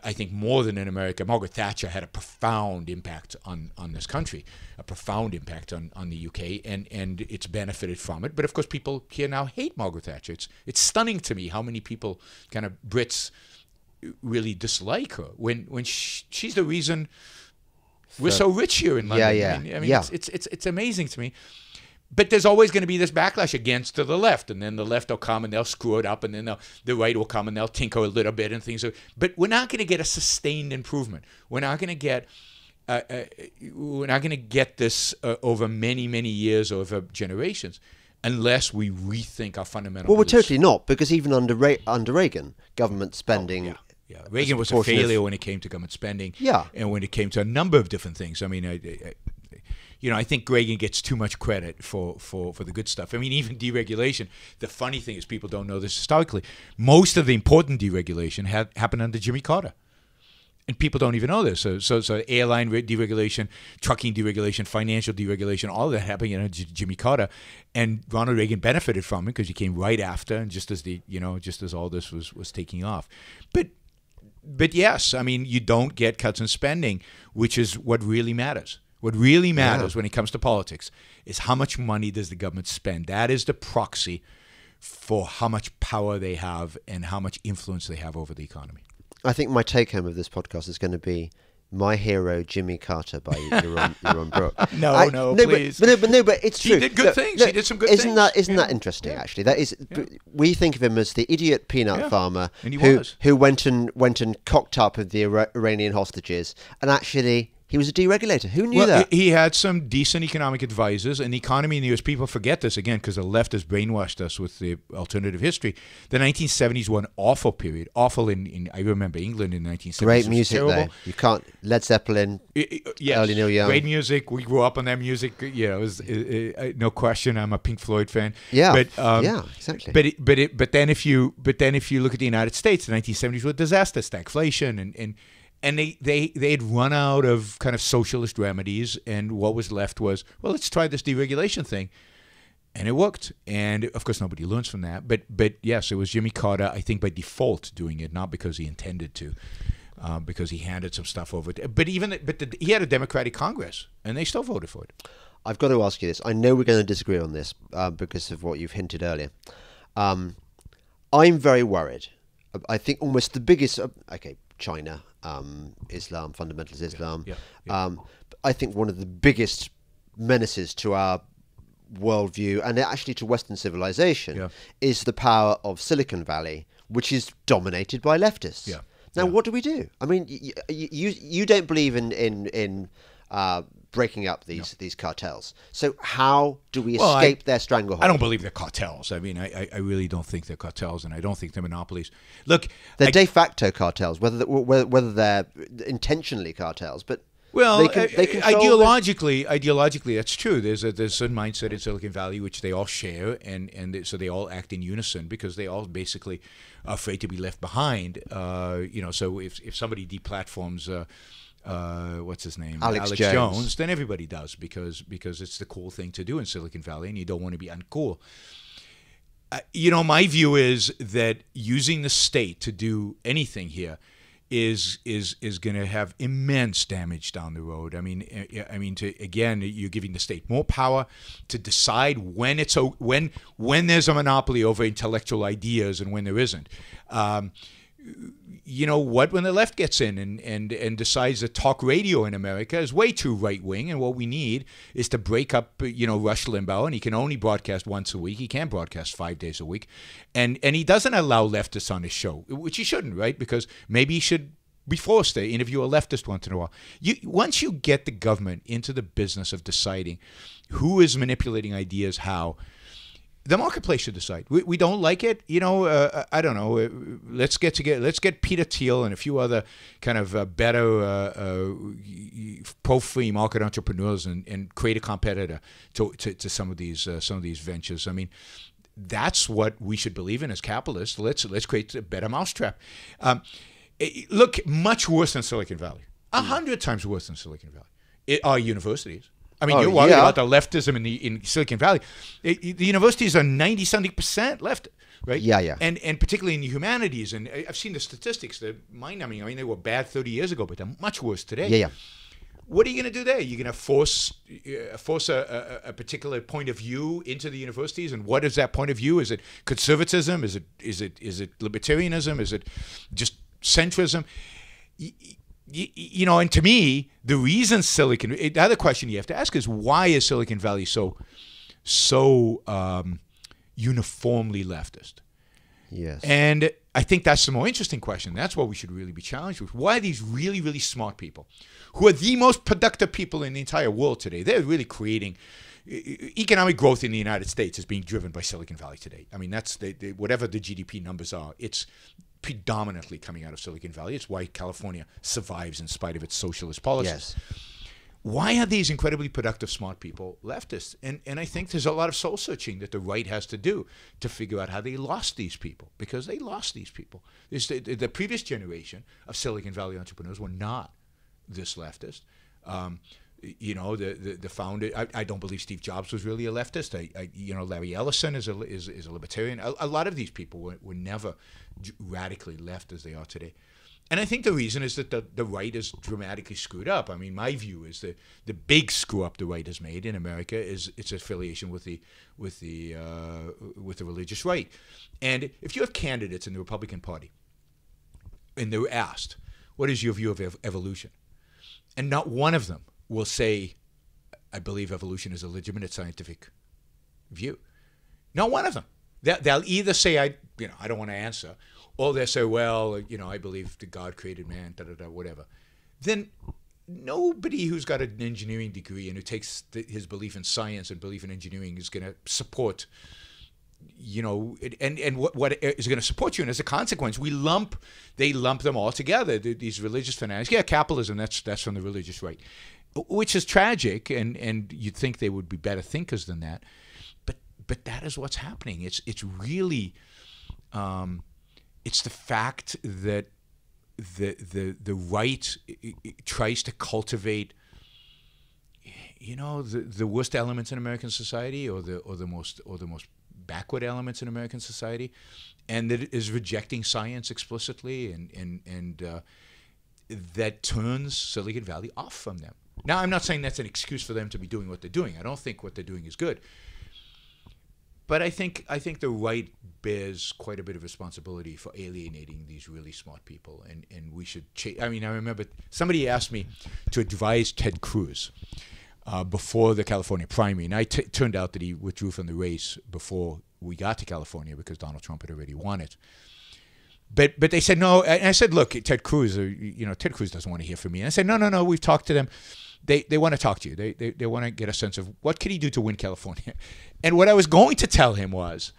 I think more than in America, Margaret Thatcher had a profound impact on this country, a profound impact on the UK, and it's benefited from it. But of course, people here now hate Margaret Thatcher. It's stunning to me how many people, kind of Brits, really dislike her when she's the reason we're so rich here in London. I mean, it's amazing to me. But there's always going to be this backlash against the left, and then the left will come and they'll screw it up, and then the right will come and they'll tinker a little bit and things. But we're not going to get a sustained improvement. We're not going to get this over many years, over generations, unless we rethink our fundamental. Well, we're totally not, because even under Reagan, government spending. Yeah, Reagan was a failure when it came to government spending. Yeah, and when it came to a number of different things. I mean, I think Reagan gets too much credit for the good stuff. I mean, even deregulation. The funny thing is, people don't know this historically. Most of the important deregulation happened under Jimmy Carter, and people don't even know this. So airline deregulation, trucking deregulation, financial deregulation, all of that happened under Jimmy Carter, and Ronald Reagan benefited from it because he came right after, and just as all this was taking off, But yes, I mean, you don't get cuts in spending, which is what really matters. What really matters when it comes to politics is how much money does the government spend. That is the proxy for how much power they have and how much influence they have over the economy. I think my take-home of this podcast is going to be My Hero, Jimmy Carter by Yaron Brook. Please. But it's true. He did good things. He did some good things. Isn't that interesting, actually? That is, we think of him as the idiot peanut farmer and who went and cocked up with the Iranian hostages, and actually he was a deregulator. Who knew that? He had some decent economic advisors, and the economy in the U.S., people forget this again because the left has brainwashed us with the alternative history. The 1970s were an awful period. Awful in I remember England in the 1970s. Great music, though. You can't... Led Zeppelin, yes, early Neil Young. Great music. We grew up on that music. It was no question. I'm a Pink Floyd fan. Yeah, but, yeah, exactly. But then if you look at the United States, the 1970s were a disaster, stagflation, and they had run out of kind of socialist remedies, and what was left was, well, let's try this deregulation thing, and it worked. And of course, nobody learns from that. But yes, it was Jimmy Carter, I think, by default doing it, not because he intended to, because he handed some stuff over. But he had a Democratic Congress, and they still voted for it. I've got to ask you this. I know we're going to disagree on this because of what you've hinted earlier. I'm very worried. I think almost the biggest. China. Islam, fundamentalist Islam. I think one of the biggest menaces to our worldview and actually to Western civilization is the power of Silicon Valley, which is dominated by leftists. Now, what do we do? I mean, you don't believe in breaking up these cartels. So how do we escape their stranglehold? I don't believe they're cartels. I mean, I really don't think they're cartels, and I don't think they're monopolies. Look, they're de facto cartels, whether they're intentionally cartels, but well, they ideologically, that's true. There's a certain mindset in Silicon Valley which they all share, and so they all act in unison because they all basically are afraid to be left behind. So if somebody deplatforms. What's his name? Alex Jones. Then everybody does because it's the cool thing to do in Silicon Valley, and you don't want to be uncool. My view is that using the state to do anything here is going to have immense damage down the road. I mean, you're giving the state more power to decide when there's a monopoly over intellectual ideas and when there isn't. When the left gets in and decides that talk radio in America is way too right-wing, and what we need is to break up, Rush Limbaugh, and he can only broadcast once a week. He can't broadcast 5 days a week. And he doesn't allow leftists on his show, which he shouldn't, right? Because maybe he should be forced to interview a leftist once in a while. Once you get the government into the business of deciding who is manipulating ideas how, the marketplace should decide. We don't like it, I don't know. Let's get together. Let's get Peter Thiel and a few other kind of better pro-free market entrepreneurs and create a competitor to some of these ventures. I mean, that's what we should believe in as capitalists. Let's create a better mousetrap. Look, much worse than Silicon Valley. 100 times worse than Silicon Valley. Are universities. I mean, you're worried about the leftism in Silicon Valley. The universities are 90-something% left, right? Yeah. And particularly in the humanities. And I've seen the statistics. They're mind-numbing. I mean, they were bad 30 years ago, but they're much worse today. Yeah. What are you going to do there? You're going to force a particular point of view into the universities, and what is that point of view? Is it conservatism? Is it libertarianism? Is it just centrism? And to me, the reason the other question you have to ask is, why is Silicon Valley so uniformly leftist? Yes. And I think that's the more interesting question. That's what we should really be challenged with. Why are these really, really smart people, who are the most productive people in the entire world today, they're really creating economic growth in the United States is being driven by Silicon Valley today. I mean, that's whatever the GDP numbers are, it's predominantly coming out of Silicon Valley. It's why California survives in spite of its socialist policies. Yes. why are these incredibly productive, smart people leftists? And I think there's a lot of soul searching that the right has to do to figure out how they lost these people, because they lost these people. The previous generation of Silicon Valley entrepreneurs were not this leftist. The founder. I don't believe Steve Jobs was really a leftist. Larry Ellison is a libertarian. A lot of these people were never radically left as they are today. And I think the reason is that the right is dramatically screwed up. I mean, my view is that the big screw up the right has made in America is its affiliation with the religious right. And if you have candidates in the Republican Party, and they're asked, "What is your view of evolution?" and not one of them will say, "I believe evolution is a legitimate scientific view." Not one of them. They'll either say, "I don't want to answer," or they'll say, "Well, I believe that God created man," whatever. Then nobody who's got an engineering degree and who takes his belief in science and belief in engineering is going to support, and what is going to support you. And as a consequence, they lump them all together. These religious fanatics. Yeah, capitalism. That's from the religious right, which is tragic. And you'd think they would be better thinkers than that, but that is what's happening. It's really. It's the fact that the right tries to cultivate, the worst elements in American society, or the most backward elements in American society, and that it is rejecting science explicitly, and that turns Silicon Valley off from them. Now, I'm not saying that's an excuse for them to be doing what they're doing. I don't think what they're doing is good. But I think the right bears quite a bit of responsibility for alienating these really smart people, and we should change. I mean, I remember somebody asked me to advise Ted Cruz before the California primary, and it turned out that he withdrew from the race before we got to California because Donald Trump had already won it. But they said no, and I said, "Look, Ted Cruz, Ted Cruz doesn't want to hear from me." And I said, "No, we've talked to them. They want to talk to you. They want to get a sense of what could he do to win California." And what I was going to tell him was,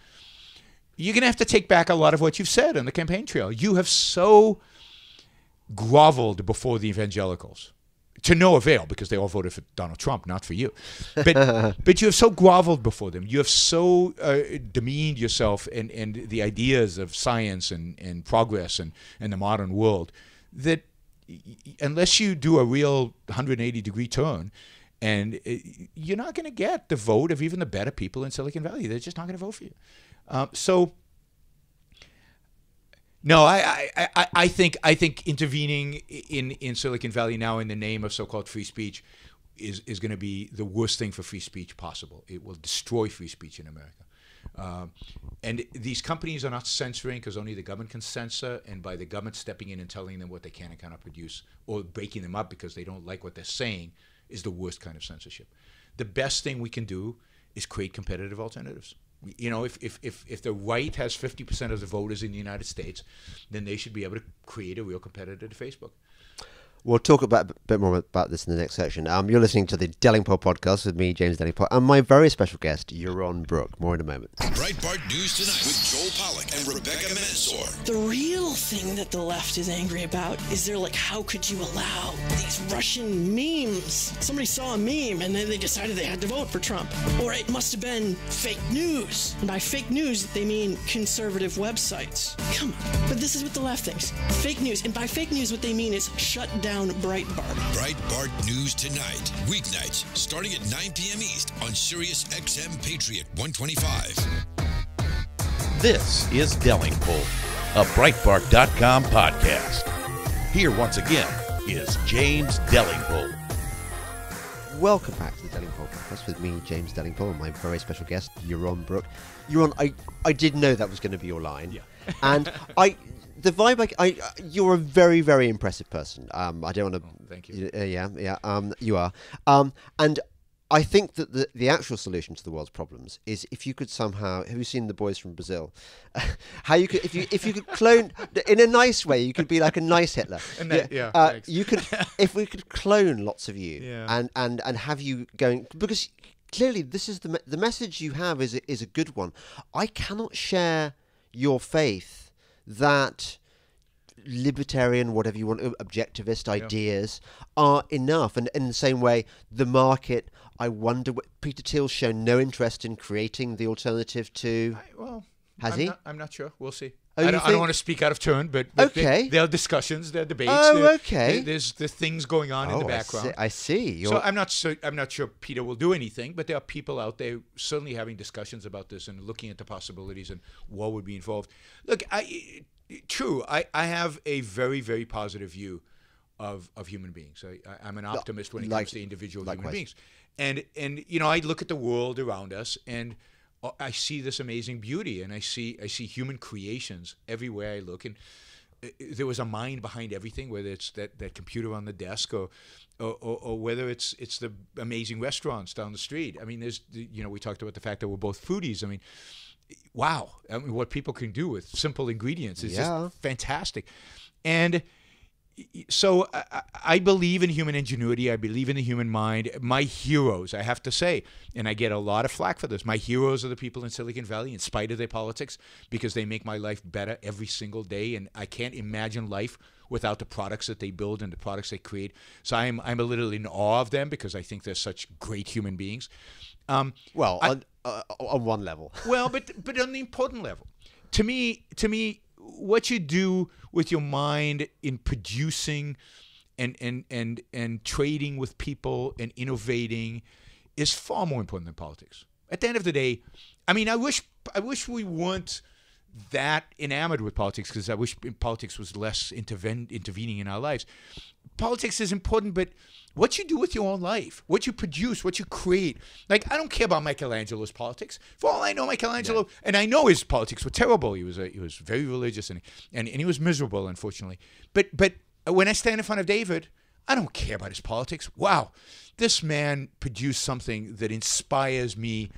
you're going to have to take back a lot of what you've said on the campaign trail. You have so groveled before the evangelicals, to no avail, because they all voted for Donald Trump, not for you. But you have so groveled before them. You have so demeaned yourself and the ideas of science and progress and the modern world, that unless you do a real 180-degree turn, and you're not going to get the vote of even the better people in Silicon Valley. They're just not going to vote for you. No, I think intervening in Silicon Valley now in the name of so-called free speech is going to be the worst thing for free speech possible. It will destroy free speech in America. And these companies are not censoring because only the government can censor, and by the government stepping in and telling them what they can and cannot produce, or breaking them up because they don't like what they're saying, is the worst kind of censorship. The best thing we can do is create competitive alternatives. If the right has 50% of the voters in the United States, then they should be able to create a real competitor to Facebook. We'll talk a bit more about this in the next section. You're listening to the Delingpole podcast with me, James Delingpole, and my very special guest, Yaron Brook. More in a moment. Breitbart News Tonight with Joel Pollack and Rebecca Mansour. The real thing that the left is angry about is they're like, how could you allow these Russian memes? Somebody saw a meme and then they decided they had to vote for Trump. Or it must have been fake news. And by fake news, they mean conservative websites. Come on. But this is what the left thinks. Fake news. And by fake news, what they mean is shut down Breitbart. Breitbart News Tonight, weeknights starting at 9 p.m. East on Sirius XM Patriot 125. This is Delingpole, a Breitbart.com podcast. Here once again is James Delingpole. Welcome back to the Delingpole podcast with me, James Delingpole, and my very special guest, Yaron Brook. Yaron, I did know that was going to be your line. Yeah. And the vibe, you're a very, very impressive person. I don't want to... thank you. You are. And I think that the actual solution to the world's problems is if you could somehow... Have you seen The Boys from Brazil? How you could... If you could clone... In a nice way, you could be like a nice Hitler. Thanks. You could... If we could clone lots of you Yeah. and have you going... Because clearly this is the message you have is a good one. I cannot share your faith that libertarian, whatever you want, objectivist ideas are enough. And in the same way, the market, I wonder, Peter Thiel's shown no interest in creating the alternative to... Has he? I'm not sure. We'll see. Oh, I don't want to speak out of turn, but okay. There are discussions, there are debates. Oh, okay. There's things going on in the background. I see. So I'm not sure Peter will do anything, but there are people out there certainly having discussions about this and looking at the possibilities and what would be involved. Look, I have a very, very positive view of human beings. I'm an optimist when it comes to individual human beings. And I look at the world around us, and I see this amazing beauty, and I see human creations everywhere I look. And there was a mind behind everything, whether it's that computer on the desk or whether it's the amazing restaurants down the street. I mean, we talked about the fact that we're both foodies. I mean, wow. I mean, what people can do with simple ingredients is just fantastic. And so I believe in human ingenuity. I believe in the human mind. My heroes, I have to say, and I get a lot of flack for this, my heroes are the people in Silicon Valley, in spite of their politics, because they make my life better every single day, and I can't imagine life without the products that they build and the products they create. So I'm a little in awe of them because I think they're such great human beings. On one level. Well, but on the important level. To me, what you do with your mind in producing and trading with people and innovating is far more important than politics. At the end of the day, I mean, I wish we weren't that enamored with politics, because I wish politics was less intervening in our lives. Politics is important, but what you do with your own life, what you produce, what you create. Like, I don't care about Michelangelo's politics. For all I know, Michelangelo, and I know his politics were terrible. He was very religious and he was miserable, unfortunately. But when I stand in front of David, I don't care about his politics. Wow, this man produced something that inspires me,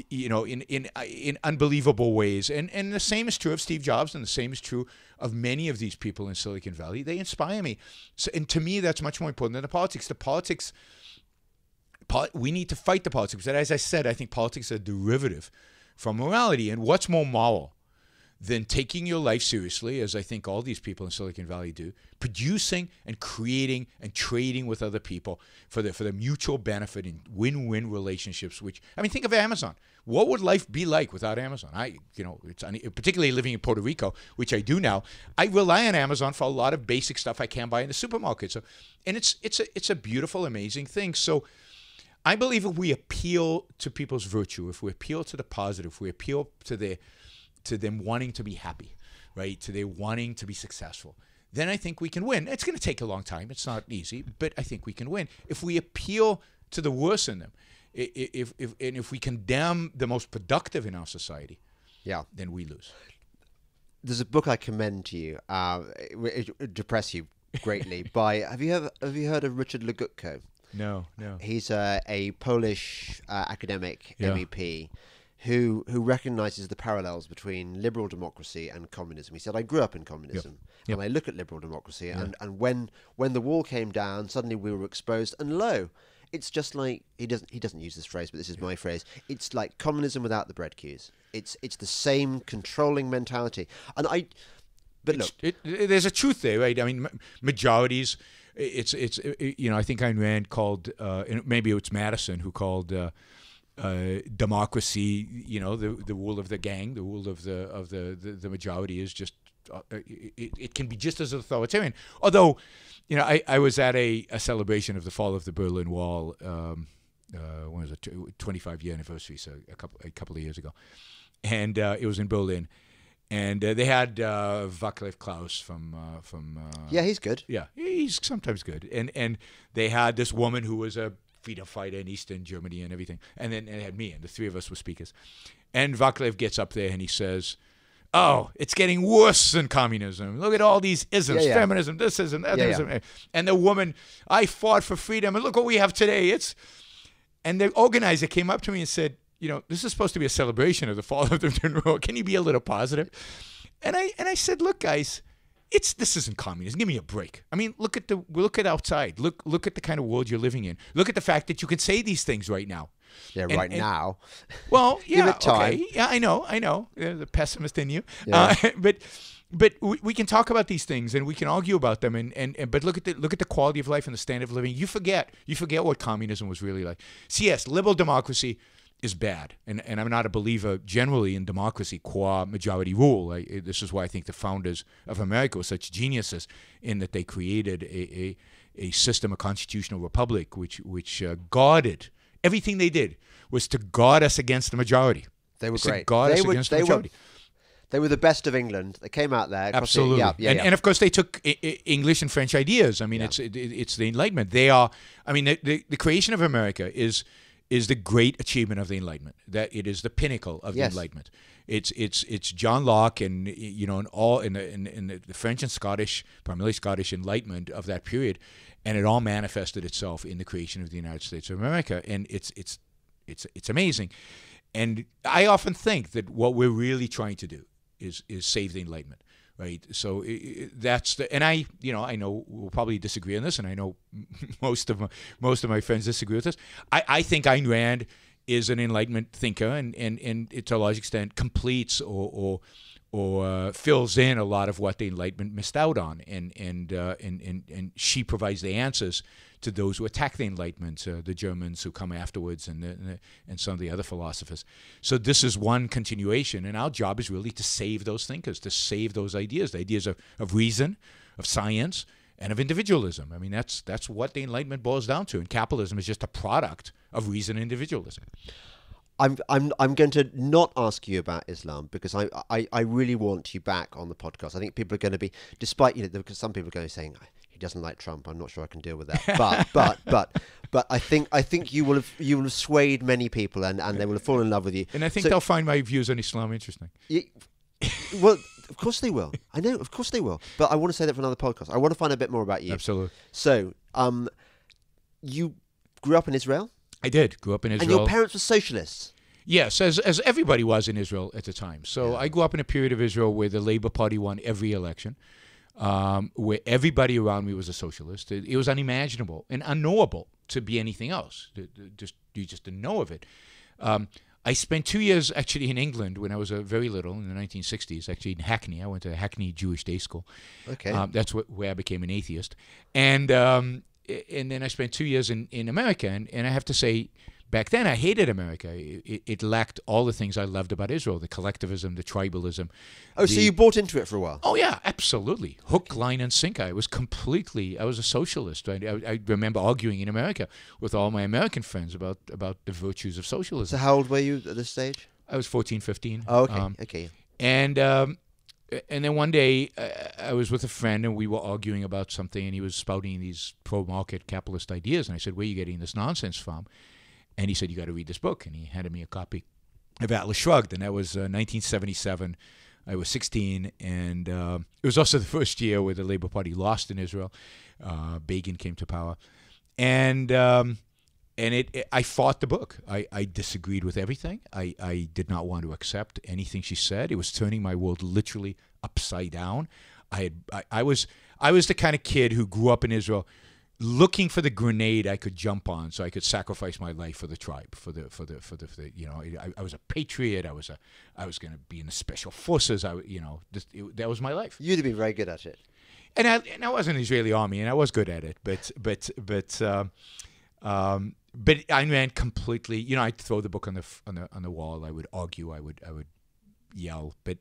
in unbelievable ways. And the same is true of Steve Jobs, and the same is true of many of these people in Silicon Valley. They inspire me. So, and to me, that's much more important than the politics. We need to fight the politics. But as I said, I think politics are a derivative from morality. And what's more moral than taking your life seriously, as I think all these people in Silicon Valley do, producing and creating and trading with other people for the mutual benefit in win-win relationships. Think of Amazon. What would life be like without Amazon? Particularly living in Puerto Rico, which I do now, I rely on Amazon for a lot of basic stuff I can't buy in the supermarket. So, and it's a beautiful, amazing thing. So I believe if we appeal to people's virtue, if we appeal to the positive, if we appeal to them wanting to be happy, right? To their wanting to be successful, then I think we can win. It's going to take a long time. It's not easy, but I think we can win. If we appeal to the worst in them, if we condemn the most productive in our society, then we lose. There's a book I commend to you. It would depress you greatly. Have you heard of Richard Legutko? No. He's a Polish academic MEP. Who recognizes the parallels between liberal democracy and communism. He said, I grew up in communism, and I look at liberal democracy, and when the wall came down, suddenly we were exposed, and lo, it's just like, he doesn't use this phrase, but this is my phrase, it's like communism without the bread queues. It's the same controlling mentality. There's a truth there, right? I mean, majorities, I think Ayn Rand called, maybe it's Madison who called, democracy, the rule of the gang, the rule of the majority is just it can be just as authoritarian. Although, I was at a celebration of the fall of the Berlin Wall. When was it? 25-year anniversary, so a couple of years ago, and it was in Berlin, and they had Václav Klaus from he's good. Yeah, he's sometimes good, and they had this woman who was a freedom fighter in Eastern Germany and everything. And then it had me, and the three of us were speakers. And Václav gets up there and he says, oh, it's getting worse than communism. Look at all these isms, feminism, this ism, that ism. And the woman, I fought for freedom, and look what we have today. And the organizer came up to me and said, this is supposed to be a celebration of the fall of the Berlin Wall. Can you be a little positive? And I said, look, guys, this isn't communism. Give me a break. I mean, look at outside. Look at the kind of world you're living in. Look at the fact that you can say these things right now. Yeah, now. Well, yeah, give it time. Okay. Yeah, I know. The pessimist in you. Yeah. But we can talk about these things and we can argue about them, but look at the quality of life and the standard of living. You forget what communism was really like. So yes, liberal democracy is bad, and I'm not a believer generally in democracy qua majority rule. This is why I think the founders of America were such geniuses in that they created a system, a constitutional republic, which guarded everything they did was to guard us against the majority. They were great. Guard us against the majority. They were the best of England. They came out there. Absolutely. And of course they took English and French ideas. I mean, it's the Enlightenment. They are. I mean, the creation of America is the great achievement of the Enlightenment. That it is the pinnacle of the Enlightenment. It's John Locke and in the French and Scottish, primarily Scottish Enlightenment of that period, and it all manifested itself in the creation of the United States of America. And it's amazing. And I often think that what we're really trying to do is save the Enlightenment, right? So I know we'll probably disagree on this, and I know most of my friends disagree with this. I think Ayn Rand is an Enlightenment thinker, and to a large extent completes or fills in a lot of what the Enlightenment missed out on, and she provides the answers to those who attack the Enlightenment, the Germans who come afterwards, and some of the other philosophers. So this is one continuation, and our job is really to save those thinkers, to save those ideas, the ideas of reason, of science, and of individualism. I mean, that's what the Enlightenment boils down to, and capitalism is just a product of reason and individualism. I'm going to not ask you about Islam because I really want you back on the podcast. I think people are going to be, despite because some people are going to be saying he doesn't like Trump. I'm not sure I can deal with that. But I think you will have swayed many people and they will have fallen in love with you. And I think they'll find my views on Islam interesting. Well, of course they will. I know, of course they will. But I want to say that for another podcast. I want to find a bit more about you. Absolutely. So, you grew up in Israel? I did. Grew up in Israel. And your parents were socialists? Yes, as everybody was in Israel at the time. So I grew up in a period of Israel where the Labour Party won every election, where everybody around me was a socialist. It was unimaginable and unknowable to be anything else. You just didn't know of it. I spent 2 years actually in England when I was very little, in the 1960s, actually in Hackney. I went to Hackney Jewish Day School. Okay. That's where I became an atheist. And then I spent 2 years in America. And I have to say, back then I hated America. It lacked all the things I loved about Israel, the collectivism, the tribalism. Oh, so you bought into it for a while? Oh, yeah, absolutely. Hook, line, and sinker. I was a socialist. I remember arguing in America with all my American friends about the virtues of socialism. So how old were you at this stage? I was 14, 15. Oh, okay. Okay. And then one day I was with a friend and we were arguing about something and he was spouting these pro-market capitalist ideas. And I said, where are you getting this nonsense from? And he said, you got to read this book. And he handed me a copy of Atlas Shrugged. And that was 1977. I was 16. And it was also the first year where the Labour Party lost in Israel. Begin came to power. And I fought the book. I disagreed with everything. I did not want to accept anything she said. It was turning my world literally upside down. I was the kind of kid who grew up in Israel looking for the grenade I could jump on so I could sacrifice my life for the tribe, for the I was a patriot. I was going to be in the special forces. That was my life. You'd have been very good at it. And I was in the Israeli army and I was good at it, but Ayn Rand completely, I'd throw the book on the wall. I would argue. I would yell. But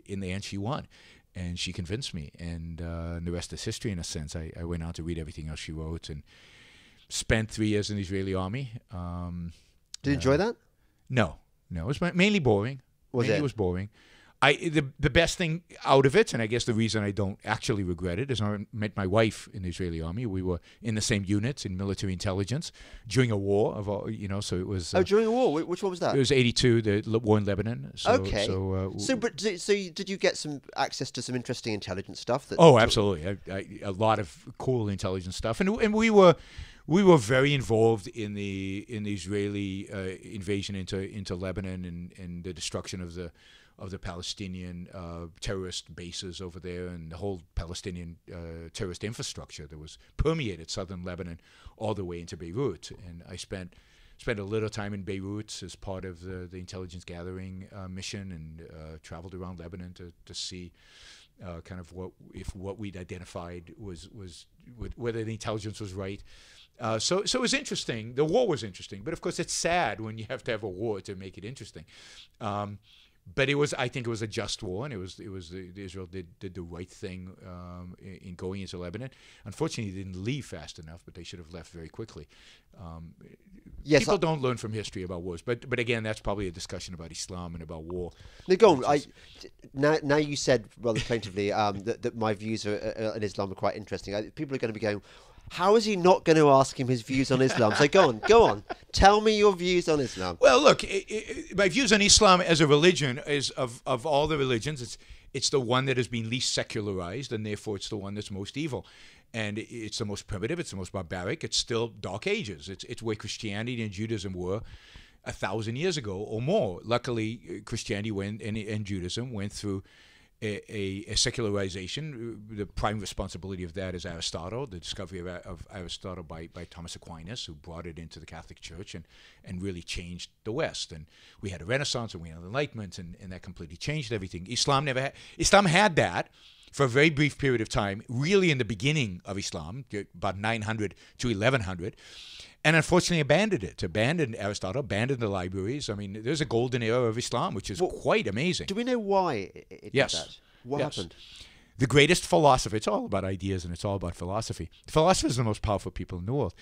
in the end, she won, and she convinced me. And the rest is history, in a sense. I went on to read everything else she wrote, and spent 3 years in the Israeli army. Did you enjoy that? No. It was mainly boring. It was boring. The best thing out of it, and I guess the reason I don't actually regret it, is I met my wife in the Israeli army. We were in the same units in military intelligence during a war so it was. During a war, which one was that? It was 1982, the war in Lebanon. Okay. So did you get some access to some interesting intelligence stuff? Absolutely. A lot of cool intelligence stuff, and we were very involved in the Israeli invasion into Lebanon and the destruction of the Palestinian terrorist bases over there, and the whole Palestinian terrorist infrastructure that was permeated southern Lebanon all the way into Beirut. And I spent a little time in Beirut as part of the intelligence gathering mission, and traveled around Lebanon to see kind of what we'd identified was whether the intelligence was right. So it was interesting. The war was interesting, but of course it's sad when you have to have a war to make it interesting. But I think it was a just war, and Israel did the right thing in going into Lebanon. Unfortunately, they didn't leave fast enough, but they should have left very quickly. Yes, people don't learn from history about wars, but again, that's probably a discussion about Islam and about war. No, go on. Now you said rather plaintively that my views on Islam are quite interesting. People are going to be going, how is he not going to ask him his views on Islam? So go on. Tell me your views on Islam. Well, look, my views on Islam as a religion is of all the religions, it's the one that has been least secularized, and therefore it's the one that's most evil. And it's the most primitive, it's the most barbaric, it's still Dark Ages. It's where Christianity and Judaism were 1,000 years ago or more. Luckily, Christianity and Judaism went through a secularization. The prime responsibility of that is Aristotle, the discovery of Aristotle by Thomas Aquinas, who brought it into the Catholic Church and really changed the West. And we had a Renaissance and we had Enlightenment, and that completely changed everything. Islam had that for a very brief period of time, really in the beginning of Islam, about 900 to 1100. And unfortunately abandoned Aristotle, abandoned the libraries. I mean, there's a golden era of Islam, which is quite amazing. Do we know why it did that? What happened? The greatest philosopher, it's all about ideas and it's all about philosophy. Philosophers are the most powerful people in the world.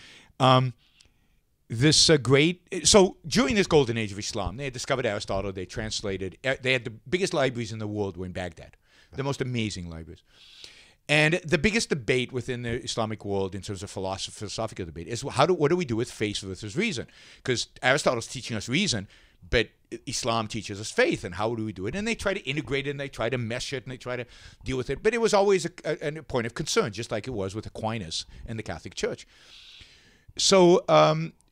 So during this golden age of Islam, they had discovered Aristotle, they translated, they had the biggest libraries in the world were in Baghdad, the most amazing libraries. And the biggest debate within the Islamic world in terms of philosophical debate is what do we do with faith versus reason? Because Aristotle's teaching us reason, but Islam teaches us faith, and how do we do it? And they try to integrate it, and they try to mesh it, and they try to deal with it. But it was always a point of concern, just like it was with Aquinas and the Catholic Church. So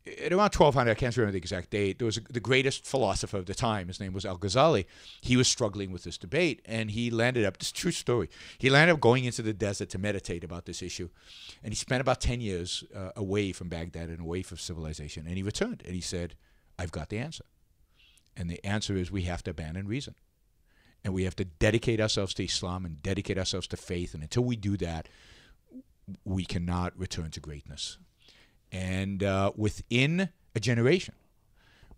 at around 1200, I can't remember the exact date, there was the greatest philosopher of the time. His name was Al-Ghazali. He was struggling with this debate, and he landed up, this is a true story, he landed up going into the desert to meditate about this issue. And he spent about 10 years away from Baghdad and away from civilization. And he returned, and he said, I've got the answer. And the answer is we have to abandon reason. And we have to dedicate ourselves to Islam and dedicate ourselves to faith. And until we do that, we cannot return to greatness. And within a generation,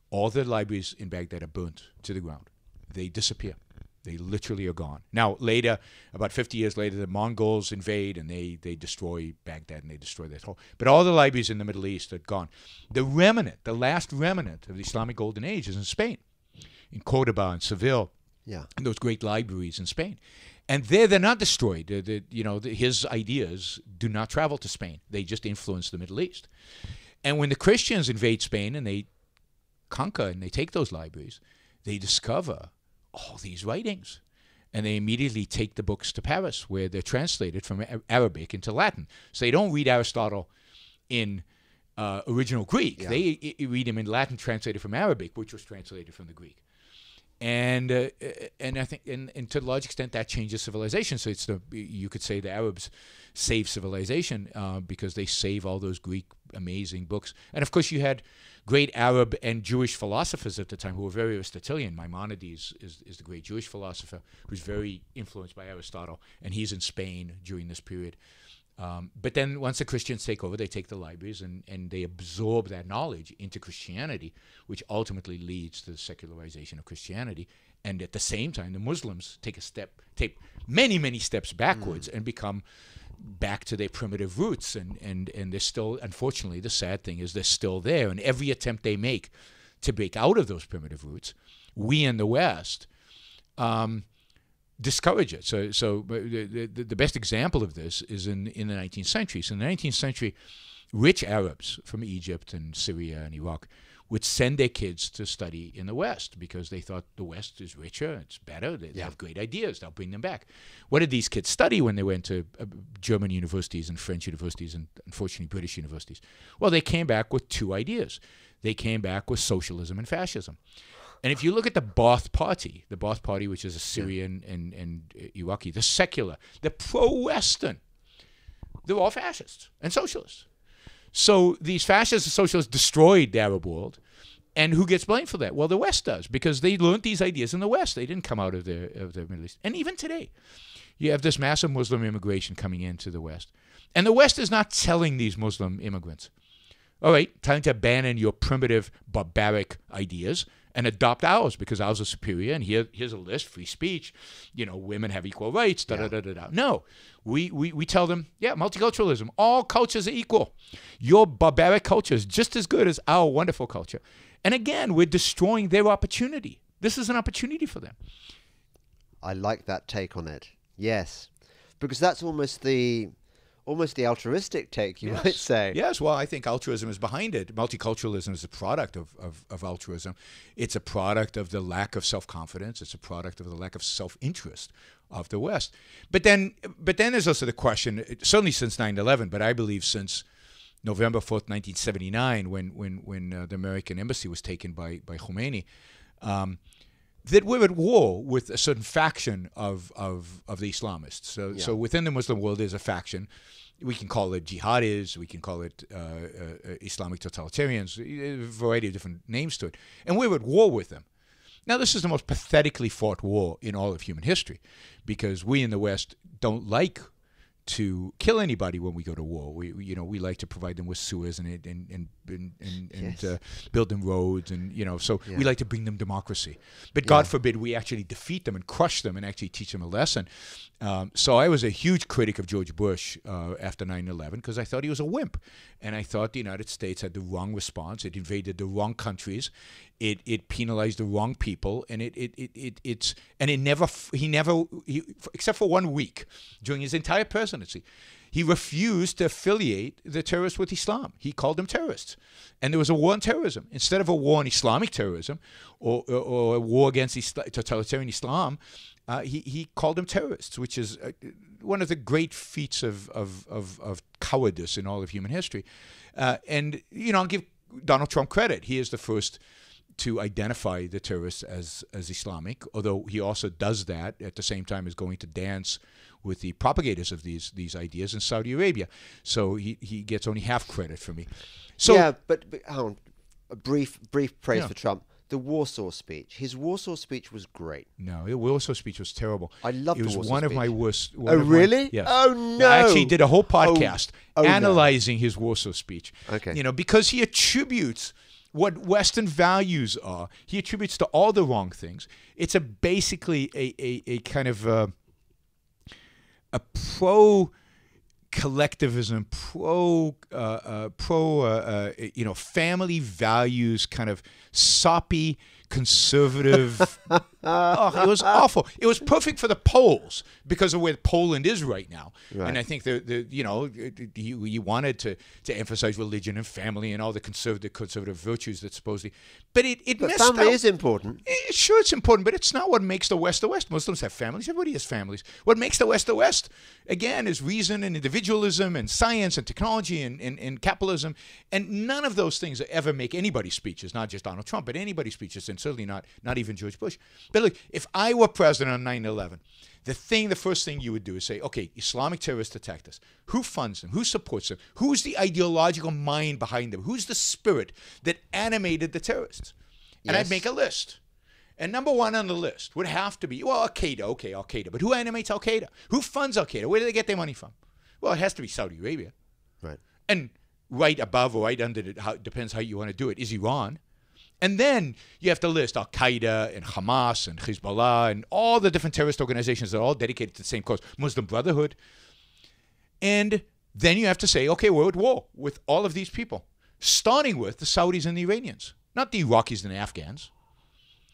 all the libraries in Baghdad are burnt to the ground. They disappear. They literally are gone. Now, later, about 50 years later, the Mongols invade and they destroy Baghdad and they destroy that whole. But all the libraries in the Middle East are gone. The last remnant of the Islamic Golden Age is in Spain, in Cordoba and Seville, and those great libraries in Spain. And they're not destroyed. His ideas do not travel to Spain. They just influence the Middle East. And when the Christians invade Spain and they conquer and they take those libraries, they discover all these writings. And they immediately take the books to Paris, where they're translated from Arabic into Latin. So they don't read Aristotle in original Greek. They read him in Latin translated from Arabic, which was translated from the Greek. And I think, and to a large extent, that changes civilization. So you could say the Arabs save civilization because they save all those Greek amazing books. And of course, you had great Arab and Jewish philosophers at the time who were very Aristotelian. Maimonides is the great Jewish philosopher who's very influenced by Aristotle, and he's in Spain during this period. But then once the Christians take over, they take the libraries and they absorb that knowledge into Christianity, which ultimately leads to the secularization of Christianity. And at the same time, the Muslims take many, many steps backwards and become back to their primitive roots. And they're still, unfortunately, the sad thing is they're still there. And every attempt they make to break out of those primitive roots, we in the West discourage it. So the best example of this is in the 19th century. So in the 19th century, rich Arabs from Egypt and Syria and Iraq would send their kids to study in the West because they thought the West is richer, it's better, they have great ideas, they'll bring them back. What did these kids study when they went to German universities and French universities and unfortunately British universities? Well, they came back with two ideas. They came back with socialism and fascism. And if you look at the Ba'ath Party, which is a Syrian and Iraqi, the secular, the pro-Western, they're all fascists and socialists. So these fascists and socialists destroyed the Arab world. And who gets blamed for that? Well, the West does, because they learned these ideas in the West. They didn't come out of the Middle East. And even today, You have this massive Muslim immigration coming into the West. And the West is not telling these Muslim immigrants, all right, time to abandon your primitive, barbaric ideas and adopt ours because ours are superior. And here's a list: free speech, women have equal rights. No, we tell them, multiculturalism. All cultures are equal. Your barbaric culture is just as good as our wonderful culture. And again, we're destroying their opportunity. This is an opportunity for them. I like that take on it. Yes, because that's almost the altruistic take, you might say. Yes, well, I think altruism is behind it. Multiculturalism is a product of altruism. It's a product of the lack of self-confidence. It's a product of the lack of self-interest of the West. But then there's also the question, certainly since 9/11, but I believe since November 4th, 1979, when the American embassy was taken by Khomeini, that we're at war with a certain faction of the Islamists. So within the Muslim world, there's a faction. We can call it jihadis. We can call it Islamic totalitarians. A variety of different names to it. And we're at war with them. Now, this is the most pathetically fought war in all of human history, because we in the West don't like to kill anybody when we go to war. We like to provide them with sewers and build them roads, and so we like to bring them democracy. But God forbid we actually defeat them and crush them and actually teach them a lesson. So I was a huge critic of George Bush after 9/11 because I thought he was a wimp, and I thought the United States had the wrong response. It invaded the wrong countries. It penalized the wrong people, and he never except for 1 week during his entire presidency, he refused to affiliate the terrorists with Islam. He called them terrorists, and there was a war on terrorism instead of a war on Islamic terrorism or a war against totalitarian Islam. He called them terrorists, which is one of the great feats of cowardice in all of human history. And I'll give Donald Trump credit. He is the first to identify the terrorists as Islamic, although he also does that at the same time as going to dance with the propagators of these ideas in Saudi Arabia. So he gets only half credit for me. So but hang on, a brief praise for Trump. The Warsaw speech. His Warsaw speech was great. No, the Warsaw speech was terrible. I loved it. It was one of my worst. Oh, really? Yes. Oh, no. I actually did a whole podcast analyzing his Warsaw speech. Okay. Because he attributes what Western values are. He attributes to all the wrong things. It's basically a kind of a pro collectivism, family values, kind of soppy conservative. It was awful. It was perfect for the Poles because of where Poland is right now. Right. And I think he wanted to emphasize religion and family and all the conservative virtues that supposedly. But messed up. Family is important. Sure, it's important, but it's not what makes the West the West. Muslims have families. Everybody has families. What makes the West the West, again, is reason and individualism and science and technology and capitalism. And none of those things ever make anybody's speeches, not just Donald Trump, but anybody's speeches, and certainly not even George Bush. But look, if I were president on 9/11, the first thing you would do is say, okay, Islamic terrorists attacked us. Who funds them? Who supports them? Who's the ideological mind behind them? Who's the spirit that animated the terrorists? And I'd make a list. And number one on the list would have to be, Al-Qaeda. Okay, Al-Qaeda. But who animates Al-Qaeda? Who funds Al-Qaeda? Where do they get their money from? Well, it has to be Saudi Arabia. Right. And right above or right under it, depends how you want to do it, is Iran. And then you have to list Al-Qaeda and Hamas and Hezbollah and all the different terrorist organizations that are all dedicated to the same cause, Muslim Brotherhood. And then you have to say, okay, we're at war with all of these people, starting with the Saudis and the Iranians, not the Iraqis and the Afghans.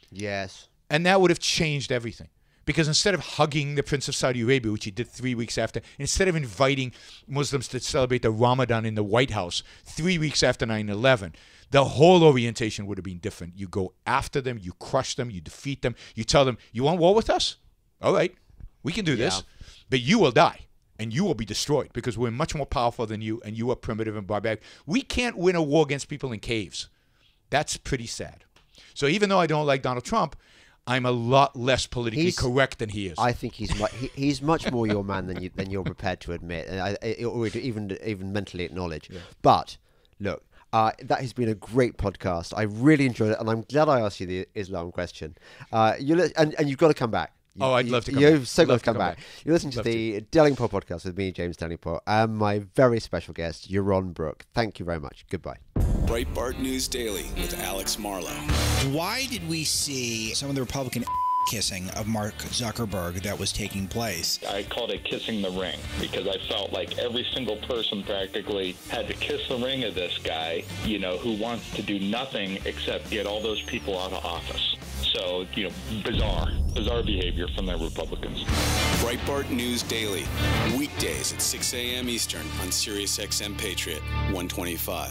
Yes. And that would have changed everything. Because instead of hugging the Prince of Saudi Arabia, which he did 3 weeks after, instead of inviting Muslims to celebrate the Ramadan in the White House 3 weeks after 9/11, the whole orientation would have been different. You go after them, you crush them, you defeat them, you tell them, you want war with us? All right, we can do this, but you will die and you will be destroyed because we're much more powerful than you and you are primitive and barbaric. We can't win a war against people in caves. That's pretty sad. So even though I don't like Donald Trump, I'm a lot less politically correct than he is. I think he's much more your man than you're prepared to admit, or even mentally acknowledge. Yeah. But look, that has been a great podcast. I really enjoyed it, and I'm glad I asked you the Islam question. And you've got to come back. I'd love to come You've back. so got Love to come to come back. back. You listen to Love the Delingpole podcast with me, James Delingpole, and my very special guest, Yaron Brook. Thank you very much. Goodbye. Breitbart News Daily with Alex Marlow. Why did we see some of the Republican kissing of Mark Zuckerberg that was taking place? I called it kissing the ring because I felt like every single person practically had to kiss the ring of this guy, who wants to do nothing except get all those people out of office. So, bizarre behavior from the Republicans. Breitbart News Daily, weekdays at 6 a.m. Eastern on Sirius XM Patriot 125.